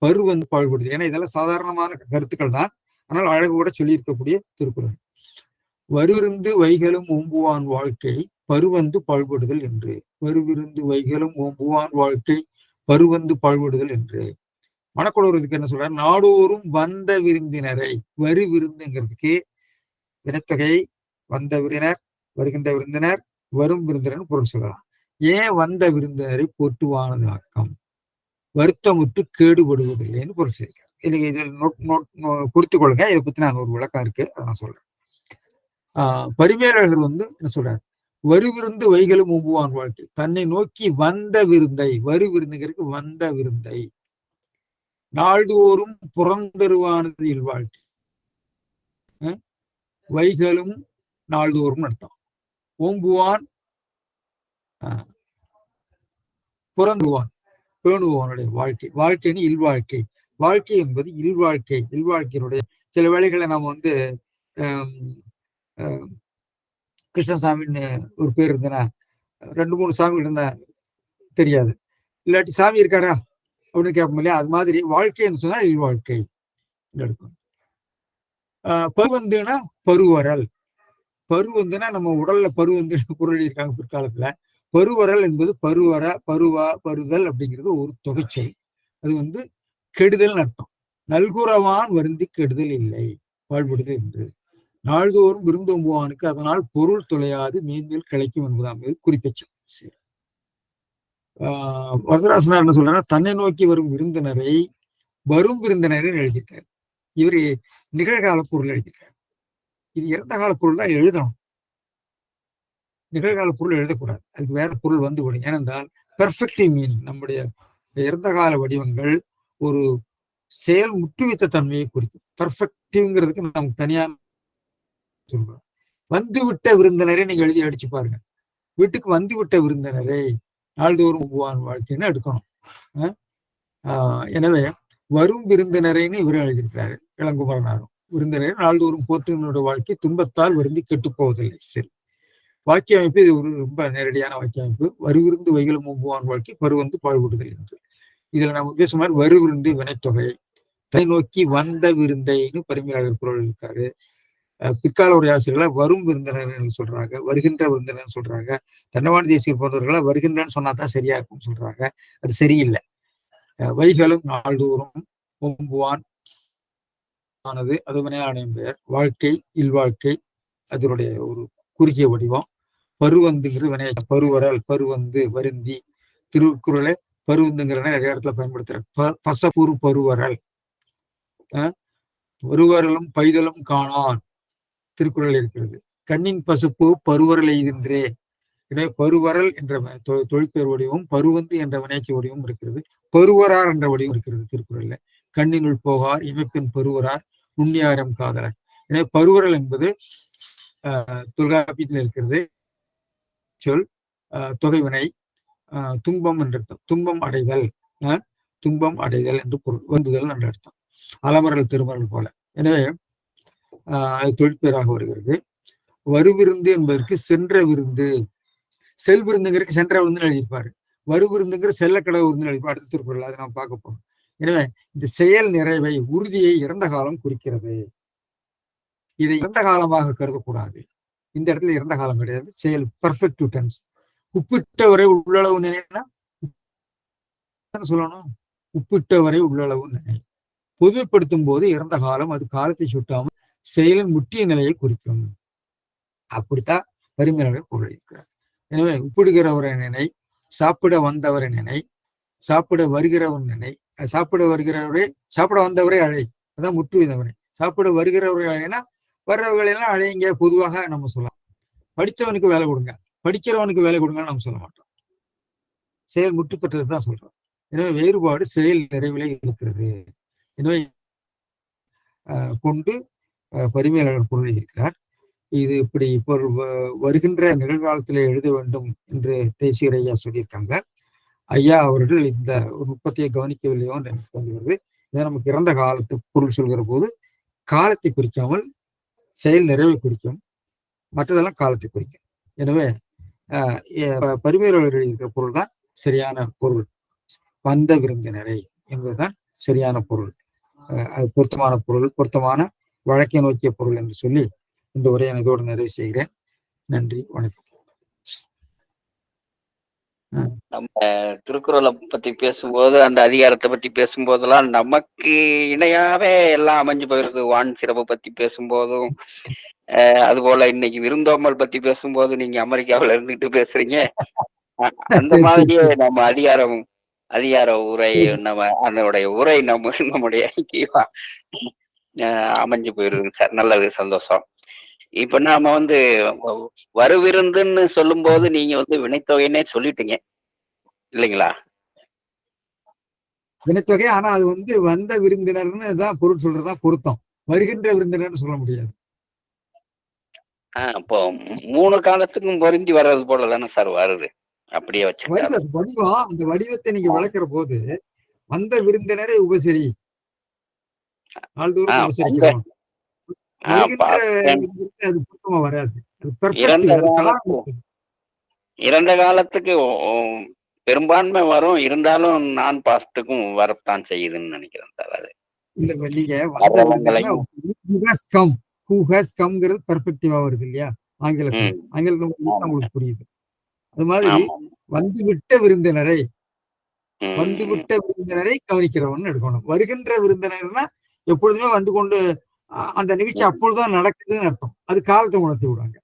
பருவந்து பாழ்படுது. ஏன்னா இதெல்லாம் சாதாரணமான கருத்துக்கள் தான். ஆனால் அழகு கூட சொல்லியிருக்கக்கூடிய திருக்குறள். வருவிருந்து வைகளும் ஓம்புவான் வாழ்க்கை பருவந்து பாழ்படுதல் என்று. வருவிருந்து வைகளும் ஓம்புவான் வாழ்க்கை பருவந்து பாழ்படுதல் என்று. மணக்குளூருக்கு என்ன சொல்றாரு? நாடோறும் வந்த விருந்தினரை, வரு விருந்துங்கிறதுக்கு வினத்தொகை, வந்த விருந்தினர், வருகின்ற விருந்தினர், வரும் விருந்தினர் பொருள் சொல்லலாம். ஏன் வந்த விருந்தினரை போற்றுவானது ஆக்கம், வருத்தமுற்று கேடுபடுவதில்லைன்னு பொருள் செய்கிறார். இதுக்கு இதில் குறித்துக் கொள்ளுங்க. இதை பத்தி நான் ஒரு விளக்கம் இருக்கு, அதை நான் சொல்றேன். பரிமேலழகர் என்ன சொல்றாரு? வருவிருந்து வைகளும் ஓம்புவான் வாழ்க்கை, தன்னை நோக்கி வந்த விருந்தை, வரு விருந்துங்கிறதுக்கு வந்த விருந்தை, நாள்தோறும் புறந்தருவானது இல்வாழ்க்கை. வைகளும் நாள்தோறும் அர்த்தம். ஓம்புவான் புறந்துவான், பேணுவானுடைய வாழ்க்கை. வாழ்க்கைன்னு இல்வாழ்க்கை. வாழ்க்கை என்பது இல்வாழ்க்கை. இல்வாழ்க்கையினுடைய சில வேளைகளை நாம கிருஷ்ணசாமின்னு ஒரு பேர் இருந்தனா 2-3 சாமி இருந்தா தெரியாது. இல்லாட்டி சாமி இருக்காரா அப்படின்னு கேட்போம் இல்லையா? அது மாதிரி வாழ்க்கைன்னு சொன்னா இல்வாழ்க்கை எடுக்கும். பருவந்துனா பருவரல். பருவந்துனா நம்ம உடல்ல பருவந்து குரல் இருக்காங்க பிற்காலத்துல. பருவரல் என்பது பருவர, பருவா, பருதல் அப்படிங்கிறது ஒரு தொகைச்சொல். அது கெடுதல் அர்த்தம். நல்குறவான் வருந்தி கெடுதல் இல்லை வாழ்படுதல் என்று. நாள்தோறும் விருந்தோம்புவானுக்கு அதனால் பொருள் தொலையாது மேன்மேல் கிடைக்கும் என்பதாம் குறிப்பிச்சல். வரதராசனார் என்ன சொல்றாரு? தன்னை நோக்கி வரும் விருந்தினரை வரும் விருந்தினரை எழுதியிருக்காரு. இவரு நிகழ்கால பொருள் எழுதியிருக்காரு. இது இறந்த கால பொருள் தான் எழுதணும். நிகழ்கால பொருள் எழுதக்கூடாது. அதுக்கு வேற பொருள் விடும். ஏனென்றால் பெர்ஃபெக்டிவ் மீனிங், நம்முடைய இறந்த கால வடிவங்கள் ஒரு செயல் முற்றுவித்த தன்மையை குறிக்கும். பெர்ஃபெக்டிவ்ங்கிறதுக்கு நமக்கு தனியா சொல்றோம். வந்துவிட்ட விருந்தினரை நீங்க எழுதி அடிச்சு பாருங்க. வீட்டுக்கு வந்துவிட்ட விருந்தினரை நாள்தோறும் ஓம்புவான் வாழ்க்கைன்னு எடுக்கணும். எனவே வரும் விருந்தினரைன்னு இவரும் எழுதியிருக்கிறாரு இளங்குமரனாரும். விருந்தினரை நாள்தோறும் போற்றினோட வாழ்க்கை துன்பத்தால் வருந்தி கெட்டு போவதில்லை. சரி, வாக்கிய அமைப்பு இது ஒரு ரொம்ப நேரடியான வாக்கிய அமைப்பு. வருவிருந்து வைகளும் ஓம்புவான் வாழ்க்கை பருவந்து பாழ்படுதல் என்று. இதுல நம்ம பேசும் மாதிரி வருவிருந்து வினைத்தொகை, தன்னை நோக்கி வந்த விருந்தைன்னு பரிமையாளர் குரல் இருக்காரு. பிற்கால உரை ஆசிரியர்களை வரும் விருந்தினர் சொல்றாங்க, வருகின்ற விருந்தினர் சொல்றாங்க. தன்னவாணி தேசியர் போன்றவர்களை வருகின்றன்னு சொன்னாதான் சரியா இருக்கும்னு சொல்றாங்க. அது சரியில்லை. வைகளும் நாள்தோறும் ஓம்புவான் ஆனது அது வினையாணையம் பெயர். வாழ்க்கை இல்வாழ்க்கை அதனுடைய ஒரு குறுகிய வடிவம். பருவந்துங்கிறது வினைய. பருவரல், பருவந்து, வருந்தி. திருக்குறளை பருவந்துங்கிற நிறைய இடத்துல பயன்படுத்துற. பசப்புரு பருவரல், பருவரலும் பைதலும் காணான் திருக்குறள் இருக்கிறது. கண்ணின் பசுப்பு பருவரல் எய்கின்றே. எனவே பருவரல் என்ற தொழிற்பெயர் வடிவம், பருவந்து என்ற வினைச்சி வடிவம் இருக்கிறது. பருவரார் என்ற வடிவம் இருக்கிறது திருக்குறள்ல. கண்ணினுள் போகார் இமைப்பின் பருவரார் நுண்ணியாரம் காதலர். எனவே பருவரல் என்பது தொல்காப்பியத்தில் இருக்கிறது சொல். தொகைவினை. துன்பம் என்ற அர்த்தம். துன்பம் அடைதல், துன்பம் அடைதல் என்று பொருள். வந்துதல் என்ற அர்த்தம். அலமரல் திருமரல் போல. எனவே அது தொழிற்பெயராக வருகிறது. வருவிருந்து என்பதற்கு சென்ற விருந்து, செல் விருந்துங்கிறதுக்கு சென்ற விருந்துன்னு எழுதியிருப்பாரு, வரு விருந்துங்கிற செல்லக்கடை விருந்துன்னு எழுதிப்பாரு அடுத்த திருக்குறள். அதை நம்ம பார்க்க போறோம். எனவே இந்த செயல் நிறைவை, உறுதியை இறந்த காலம் குறிக்கிறது. இதை இறந்த காலமாக கருதக்கூடாது. இந்த இடத்துல இறந்த காலம் கிடையாது, செயல் பெர்ஃபெக்ட் டென்ஸ். உப்பிட்டவரை உள்ளளவு நினைனா சொல்லணும், உப்பிட்டவரை உள்ளளவு நினை. பொதுப்படுத்தும் போது இறந்த காலம் அது காலத்தை சுட்டாமல் செயலின் முற்றிய நிலையை குறிக்கும். அப்படித்தான் பரிமையாளர் பொருள் இருக்கிறார். எனவே உப்பிடுகிறவரை நினை, சாப்பிட வந்தவரை நினை, சாப்பிட வருகிறவன் நினை, சாப்பிட வருகிறவரை, சாப்பிட வந்தவரை அழை, அதான் முற்றுவிதவரை. சாப்பிட வருகிறவரை அழைனா வர்றவர்களெல்லாம் அழைங்க பொதுவாக நம்ம சொல்லலாம். படித்தவனுக்கு வேலை கொடுங்க, படிக்கிறவனுக்கு வேலை கொடுங்கன்னு நம்ம சொல்ல மாட்டோம். செயல் முற்று பெற்றது தான் சொல்றோம். எனவே வேறுபாடு செயல் நிறைவிலே இருக்கிறது. எனவே கொண்டு பரிமையாளர் பொருள் இருக்கிறார். இது இப்படி இப்போ வருகின்ற நிகழ்காலத்தில் எழுத வேண்டும் என்று தேசியர் ஐயா சொல்லியிருக்காங்க. ஐயா அவர்கள் இந்த ஒரு நுட்பத்தையே கவனிக்கவில்லையோ என்று எனக்கு தோன்றுகிறது. இதை நமக்கு இறந்த காலத்து பொருள் சொல்கிற போது காலத்தை குறிக்காமல் செயல் நிறைவை குறிக்கும், மற்றதெல்லாம் காலத்தை குறிக்கும். எனவே பரிமையாளர் எழுதியிருக்கிற பொருள் தான் சரியான பொருள். வந்த விருந்தினரை என்பதுதான் சரியான பொருள், அது பொருத்தமான பொருள், பொருத்தமான வழக்கை நோக்கிய பொருள் என்று சொல்லி இந்த உரையை இதோடு நிறைவு செய்கிறேன். நன்றி, வணக்கம். நம்ம திருக்குறளை பத்தி பேசும்போது, அந்த அதிகாரத்தை பத்தி பேசும்போதெல்லாம் நமக்கு இணையாவே எல்லாம் அமைஞ்சு போயிருது. வான் சிறப்பை பத்தி பேசும்போதும், அது போல இன்னைக்கு விருந்தோம்பல் பத்தி பேசும்போது நீங்க அமெரிக்காவில இருந்துட்டு பேசுறீங்க. அந்த மாதிரியே நம்ம அதிகார உரை, நம்ம அதனுடைய உரை நம்முடைய அமைஞ்சு போயிருதுங்க சார். நல்லது, சந்தோஷம். இப்ப நாம வருவிருந்துன்னு சொல்லும் போது நீங்க வினைத்தொகைன்னே சொல்லிட்டீங்க இல்லைங்களா? வினைத்தொகை. ஆனா அது வந்த விருந்தினர்னு தான் பொருள் சொல்றதா பொருத்தம். வருகின்ற விருந்தினர்னு சொல்ல முடியாது. இப்போ 3 காலத்துக்கும் பொருந்தி வர்றது போல தானே சார் வருது. அப்படியே வச்சு வடிவம், அந்த வடிவத்தை நீங்க வளர்க்கிற போது வந்த விருந்தினரை உபசரி, நாள்தோறும் உபசரிக்கிறோம். அது பொருத்தமா வராது. இறந்த காலத்துக்கு பெரும்பான்மை வரும், இருந்தாலும் நான் பாஸ்டுக்கும் வரத்தான் செய்யுதுன்னு நினைக்கிறேன் சார். அது இல்ல, நீங்க பெர்ஃபெக்டிவா வருது இல்லையா ஆங்கிலத்துல உங்களுக்கு புரியுது. அது மாதிரி வந்துவிட்ட விருந்தினரை கவனிக்கிறவன் எடுக்கணும். வருகின்ற விருந்தினர்னா எப்பொழுதுமே வந்து கொண்டு அந்த நிகழ்ச்சி அப்பொழுதுதான் நடக்குதுன்னு அர்த்தம். அது காலத்தை உணர்த்தி விடுறாங்க.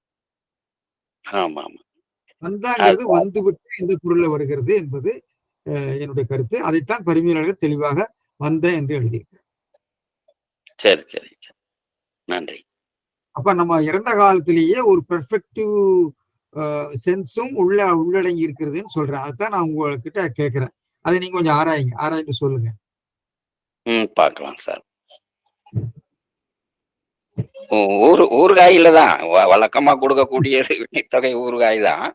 வந்தாங்கிறது வந்துவிட்டு எந்த பொருள்ல வருகிறது என்பது என்னுடைய கருத்து. அதைத்தான் பரிமையாளர்கள் தெளிவாக வந்த என்று எழுதியிருக்கிறார். சரி சரி, நன்றி. அப்ப நம்ம இறந்த காலத்திலேயே ஒரு பெர்ஃபெக்டிவ் சென்ஸும் உள்ளடங்கி இருக்கிறதுன்னு சொல்றேன். அதுதான் நான் உங்ககிட்ட கேட்கிறேன். அதை நீங்க கொஞ்சம் ஆராய்ந்து சொல்லுங்க. பார்க்கலாம் சார். ஊறுகாயில தான் வழக்கமா கொடுக்கக்கூடிய தொகை ஊறுகாய் தான்.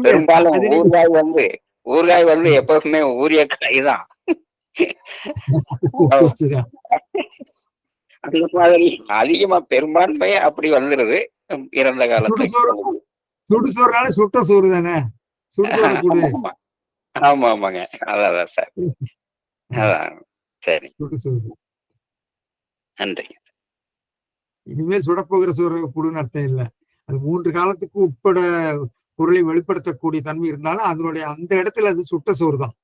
பெரும்பாலும் ஊறுகாய் எப்பவுமே ஊரிய காய் தான். அந்த மாதிரி அதிகமா பெரும்பான்மையே அப்படி வந்துருது இறந்த காலத்துல. சுடுசோறுனால சுட்ட சோறு தானே. ஆமா ஆமாங்க, அதான் சார். அதான் சரி, நன்றி. இனிமேல் சுடப்போகிற சோறு குடுன்னு அர்த்தம் இல்லை. அது 3 காலத்துக்கு உட்பட பொருளை வெளிப்படுத்தக்கூடிய தன்மை இருந்தாலும் அதனுடைய அந்த இடத்துல அது சுட்ட சோறு தான்.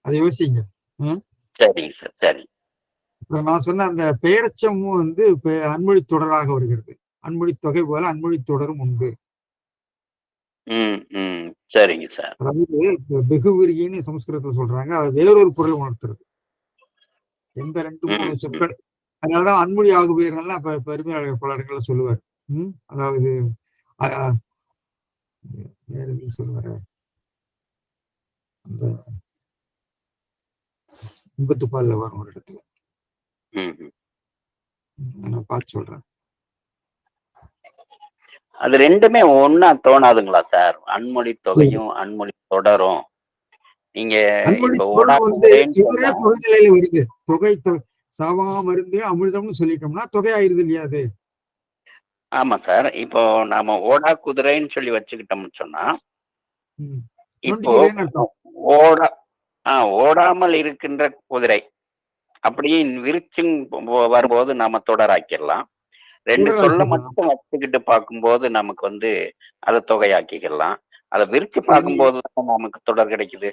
அதை யோசிங்க. சரிங்க சார், சரி. நான் சொன்ன அந்த பெயரச்சமும் அன்மொழி தொடராக வருகிறது. அன்மொழி தொகை போல அன்மொழி தொடரும் உண்டு. சரிங்க சார். அதாவது வெகுவிரின்னு சமஸ்கிருதத்துல சொல்றாங்க. அது வேறொரு பொருள் உணர்த்துறது. எந்த 2-3 சொற்கள். அதனாலதான் அன்மொழி ஆகுபெயர்கள்லாம் அப்ப பெருமையாளர் பல இடங்கள்ல சொல்லுவார். அதாவது வேற எதுவும் சொல்லுவாரு, அந்த 54 வரும் ஒரு இடத்துல. நான் பார்த்து சொல்றேன். அது ரெண்டுமே ஒன்னா தோணாதுங்களா சார்? அன்மொழி தொகையும் அன்மொழி தொடரும். நீங்க ஒரே பொருள்நிலையில வருது. சாவா மருந்து அமிர்தம்னு சொல்லிட்டோம்னா தொகையாயிருது இல்லையா அது? ஆமா சார். இப்போ நாம ஓடா குதிரைன்னு சொல்லி வச்சுக்கிட்டோம்னு சொன்னா, நொண்டி இப்போ குதிரைன்னு அர்த்தம். ஓடா ஓடாமல் இருக்கின்ற குதிரை அப்படியே விரிச்சும் வரும்போது நாம தொடராக்கிடலாம். 2 சொல்ல தொடராக்கிடலாம். மட்டும் வச்சுக்கிட்டு பார்க்கும்போது நமக்கு வந்து அத தொகையாக்கிக்கலாம். அத விரிச்சு நீங்க பார்க்கும்போது தான் நமக்கு தொடர் கிடைக்குது.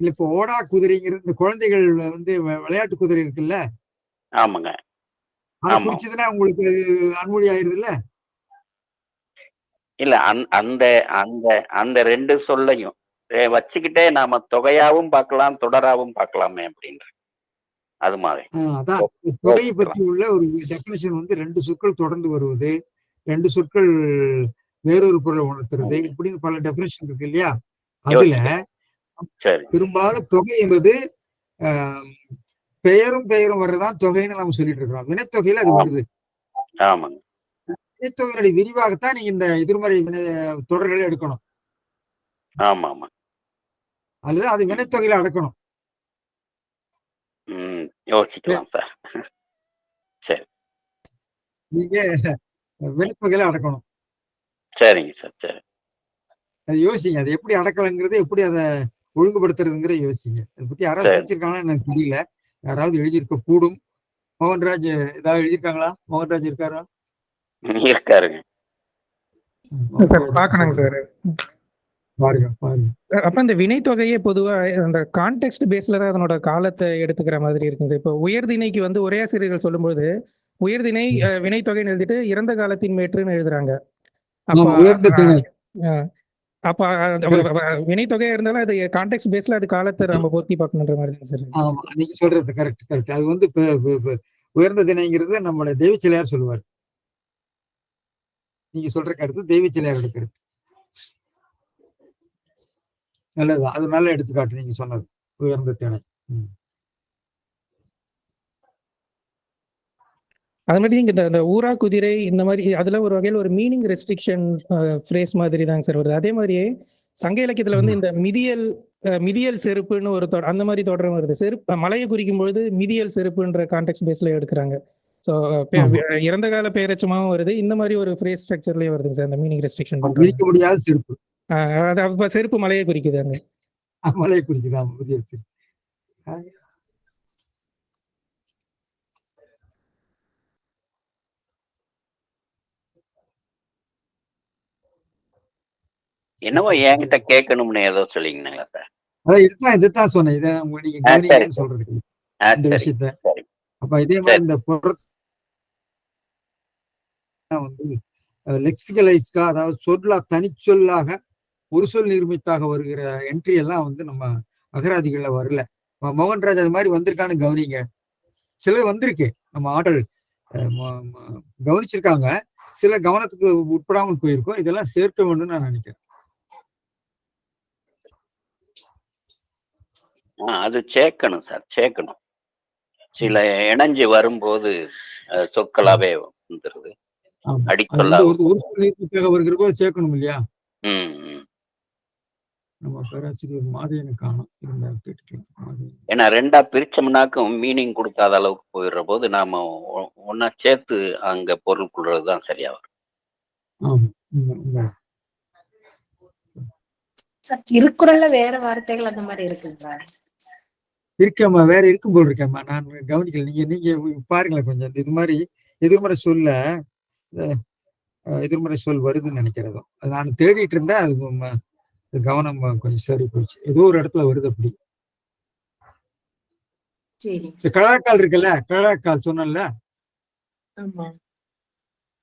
இல்ல இப்போ ஓடா குதிரைங்கிறது இந்த குழந்தைகள் வந்து விளையாட்டு குதிரை இருக்குல்ல, ஆமாங்க. அதை ஆமா. குறிச்சதுன்னா உங்களுக்கு அன்மொழி ஆயிருதுல்ல. இல்ல அந்த அந்த அந்த 2 சொல்லையும் வச்சுக்கிட்டே நாம தொகையாவும் பார்க்கலாம், தொடராவும் பார்க்கலாமே அப்படின்றேன். அது மாதிரி. அதான் தொகையை பற்றி யோசிக்கலாம். உள்ள ஒரு டெபினிஷன் வந்து 2 சொற்கள் தொடர்ந்து வருவது, 2 சொற்கள் வேறொரு பொருளை உணர்த்துறது, ம். இப்படின்னு பல டெபினிஷன் இருக்கு இல்லையா? அதுல யோசிக்கலாம். சரி. பெரும்பாலும் தொகை என்பது ஆஹ், பெயரும் வர்றதான் தொகைன்னு நம்ம சொல்லிட்டு இருக்கிறோம். வினைத்தொகையில அது ஆமா. வருது. ஆமாங்க. வினைத்தொகையினுடைய விரிவாகத்தான் நீங்க இந்த எதிர்மறை தொடர்களை எடுக்கணும். ஆமாமா. அல்லது அது வினைத்தொகையில அடக்கணும். யோசிக்கலாம் சார். சரி. நீங்க வினைத்தொகையில அடக்கணும். சரிங்க சார். சரி. அது யோசிங்க. அது எப்படி அடக்கலங்கிறது, எப்படி அதை ஒழுங்குபடுத்துறதுங்கிறத யோசிங்க. அதை பத்தி யாராவது சரி. செஞ்சிருக்காங்கன்னு எனக்கு தெரியல. யாராவது எழுதியிருக்க கூடும். மோகன்ராஜ் ஏதாவது எழுதியிருக்காங்களா? மோகன்ராஜ் இருக்காரா? இருக்காருங்க. சார் பார்க்கணுங்க சார். பாருங்க. அப்ப இந்த வினைத்தொகையே பொதுவா அந்த கான்டெக்ஸ்ட் பேஸ்ல தான் அதனோட காலத்தை எடுத்துக்கிற மாதிரி இருக்குங்க சார். இப்போ உயர்திணைக்கு வந்து உரையாசிரியர்கள் சொல்லும்போது உயர்திணை வினைத்தொகைன்னு எழுதிட்டு இறந்த காலத்தின் மேற்றுன்னு எழுதுறாங்க. அப்ப உயர்ந்த திணை. அப்ப வினைத்தொகையா இருந்தாலும் அது கான்டெக்ஸ்ட் பேஸ்ல அது காலத்தை நம்ம பொருத்தி பார்க்கணுன்ற மாதிரி சார். ஆமா, நீங்க சொல்றது கரெக்ட். அது வந்து உயர்ந்த திணைங்கிறது நம்மளோட தெய்வச்சிலையார் சொல்லுவார். நீங்க சொல்ற கருத்து தெய்வச்சிலையாரோட கருத்து. நல்லதுதான். அது நல்ல எடுத்துக்காட்டு நீங்க சொன்னது. உயர்ந்த திணை. அது மாதிரி இந்த ஊரா குதிரை இந்த மாதிரி அதுல ஒரு வகையில் ஒரு மீனிங் ரெஸ்ட்ரிக்ஷன் ஃப்ரேஸ் மாதிரி தாங்க சார் வருது. அதே மாதிரியே சங்க இலக்கியத்துல வந்து இந்த மிதியல் செருப்புன்னு ஒரு அந்த மாதிரி தொடர் வருது. செருப்பு மலையை குறிக்கும் பொழுது மிதியல் செருப்புன்ற கான்டெக்ட் பேஸ்ல எடுக்கிறாங்க. ஸோ இறந்த கால பெயரச்சமாவும் வருது. இந்த மாதிரி ஒரு ஃப்ரேஸ் ஸ்ட்ரக்சர்லயே வருதுங்க சார் இந்த மீனிங் ரெஸ்ட்ரிக்ஷன் பண்றாங்க. முடியாத செருப்பு. அது செருப்பு மலையை குறிக்குதாங்க. மலையை குறிக்குதா? மிதியல் செருப்பு. என்னவோ என்கிட்ட கேட்கணும்னு ஏதோ சொல்லிங்களா சார்? இதுதான் சொன்னேன். இதை நீங்க கவனிங்கன்னு சொல்றதுக்கு இந்த விஷயத்த. அப்ப இதே மாதிரி இந்த வந்து லெக்சிகலைஸ்டா, அதாவது தனிச்சொல்லாக ஒரு சொல் நிர்மித்தாக வருகிற என்ட்ரி எல்லாம் வந்து நம்ம அகராதிகள்ல வரல. மோகன்ராஜ் அது மாதிரி வந்திருக்கான்னு கவனிங்க. சில வந்திருக்கு, நம்ம ஆட்கள் கவனிச்சிருக்காங்க. சில கவனத்துக்கு உட்படாமல் போயிருக்கும். இதெல்லாம் சேர்க்க வேண்டும் நான் நினைக்கிறேன். அது சேர்க்கணும் சார், சேர்க்கணும். சில இணைஞ்சு வரும்போது சொற்களாவே வந்துருது. அடிச்சொல்லா ஒரு சொல்லிக்காக வருகிற போது சேர்க்கணும் இல்லையா? நம்ம பேராசிரியர் மாதிரியை காணும். ஏன்னா 2ஆ பிரிச்சோம்னாக்கும் மீனிங் கொடுக்காத அளவுக்கு போயிடுற போது நாம ஒன்னா சேர்த்து அங்க பொருள் கொள்றதுதான் சரியா வரும். திருக்குறள்ல வேற வார்த்தைகள் அந்த மாதிரி இருக்குங்களா? இருக்கேம்மா, வேற இருக்கும் போல் இருக்கேம்மா. நான் கவனிக்கல. நீங்க பாருங்களேன் கொஞ்சம். இது மாதிரி எதிர்மறை சொல் வருதுன்னு நினைக்கிறதும் நான் தேடிட்டு இருந்தேன். அது கவனம் கொஞ்சம் சரி போச்சு. ஏதோ ஒரு இடத்துல வருது அப்படி. கழாக்கால் இருக்குல்ல, கழாக்கால் சொன்னல,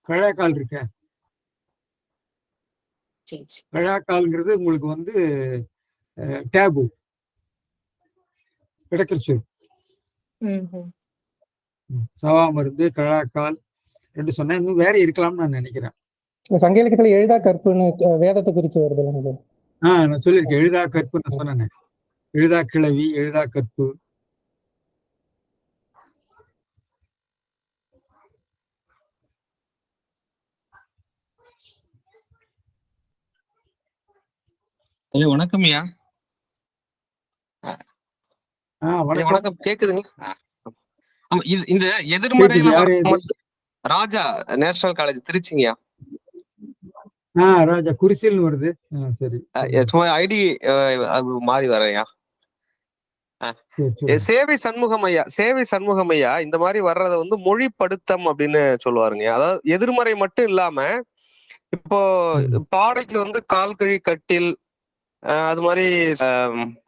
கழாக்கால் இருக்க. கழாக்கால்ங்கிறது உங்களுக்கு வந்து டேபு கிடைக்கிற சொல். சவா மருந்து, கழாக்கால் 2 சொன்னேன். இன்னும் வேற இருக்கலாம்னு நான் நினைக்கிறேன். சங்க இலக்கியத்துல எழுதா கற்புன்னு வேதத்தை குறிச்சு வருது. நான் சொல்லியிருக்கேன். எழுதா கற்பு நான் சொன்னேன். எழுதா கிளவி, எழுதா கற்பு. வணக்கம் ஐயா. வணக்கம். கேக்குதுங்க. ஆமா, இந்த எதிர்மறையில கேக்குது. யாரு வர்றது இது? மட்டும் ராஜா நேஷனல் காலேஜ் திருச்சிங்கய்யா. ராஜா குறிசில்னு வருது. சரி சொல்லுங்க. சும்மா ஐடி மாறி வரேன்யா. சரி சொல்லுங்க. சேவை சண்முகம் ஐயா இந்த மாதிரி வர்றத வந்து மொழிப்படுத்தம் அப்படின்னு சொல்லுவாருங்க. அதாவது எதிர்மறை மட்டும் இல்லாம இப்போ பாடைக்கு வந்து கால்கழி கட்டில், அது மாதிரி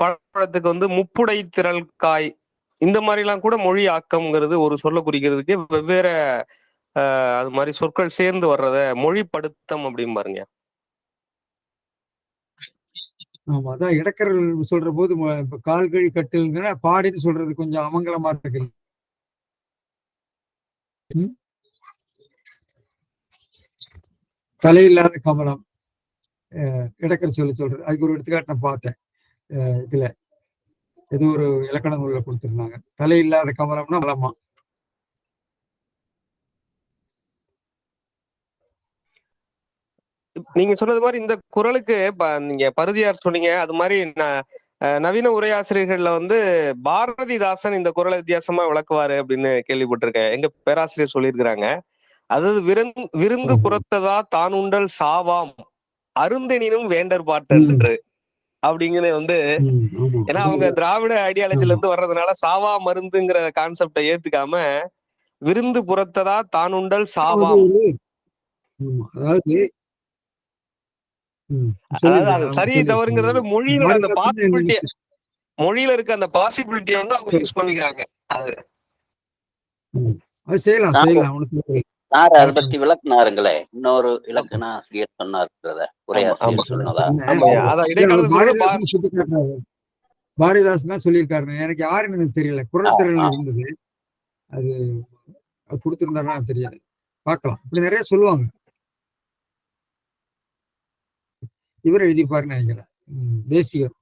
பழத்துக்கு வந்து முப்புடை திரள் காய், இந்த மாதிரி எல்லாம் கூட மொழி ஆக்கம்ங்கிறது ஒரு சொல்ல குறிக்கிறதுக்கு வெவ்வேறு அது மாதிரி சொற்கள் சேர்ந்து வர்றத மொழிப்படுத்தம் அப்படின்னு பாருங்க. ஆமா, அதான் இடக்கரல் சொல்ற போது இப்ப கால்கழி கட்டில்ங்கிற பாடின்னு சொல்றது கொஞ்சம் அமங்கலமா இருக்கு. தலையில்லாத கமலம் இடக்கரை சொல்றது. அதுக்கு ஒரு எடுத்துக்காட்டு நான் பார்த்தேன். இதுல ஏதோ ஒரு இலக்கண நூல்ல கொடுத்திருந்தாங்க. தலையில்லாத கமலம்னா மலமா. நீங்க சொன்னது மாதிரி இந்த குறளுக்கு நீங்க பருதியார் சொன்னீங்க. அது மாதிரி நவீன உரையாசிரியர்கள்ல வந்து பாரதிதாசன் இந்த குறளை வித்தியாசமா விளக்குவாரு அப்படின்னு கேள்விப்பட்டிருக்கேன். எங்க பேராசிரியர் சொல்லியிருக்கிறாங்க. அதாவது விருந்து புறத்ததா தான் உண்டல் சாவாம் அருந்தெனினும் வேண்டர் பாட்டன்று அப்படிங்கிற வந்து, ஏன்னா அவங்க திராவிட ஐடியாலஜில இருந்து வர்றதுனால சாவா மருந்துங்கிற கான்செப்டை ஏத்துக்காம விருந்து புறத்ததா தான் உண்டல் சாவாம், அதாவது அது சரி தவறுங்கிறத மொழியில அந்த பாசிபிலிட்டி, மொழியில இருக்க அந்த பாசிபிலிட்டியை வந்து அவங்க யூஸ் பண்ணிக்கிறாங்க. அது செய்யலாம். சார் அதை பத்தி விளக்குனாருங்களே, இன்னொரு இலக்கண ஆசிரியர் சொன்னார் உரையாசிரியர் சொன்னதா? பாரதிதாசன் தான் சொல்லியிருக்காரு. எனக்கு யாருன்னு எனக்கு தெரியல. குறள் திறன்ல இருந்தது. அது கொடுத்திருந்தாருன்னா தெரியாது. பார்க்கலாம். இப்படி நிறைய சொல்லுவாங்க. இவர் எழுதிப்பாருன்னு நினைக்கிறேன். தேசியம்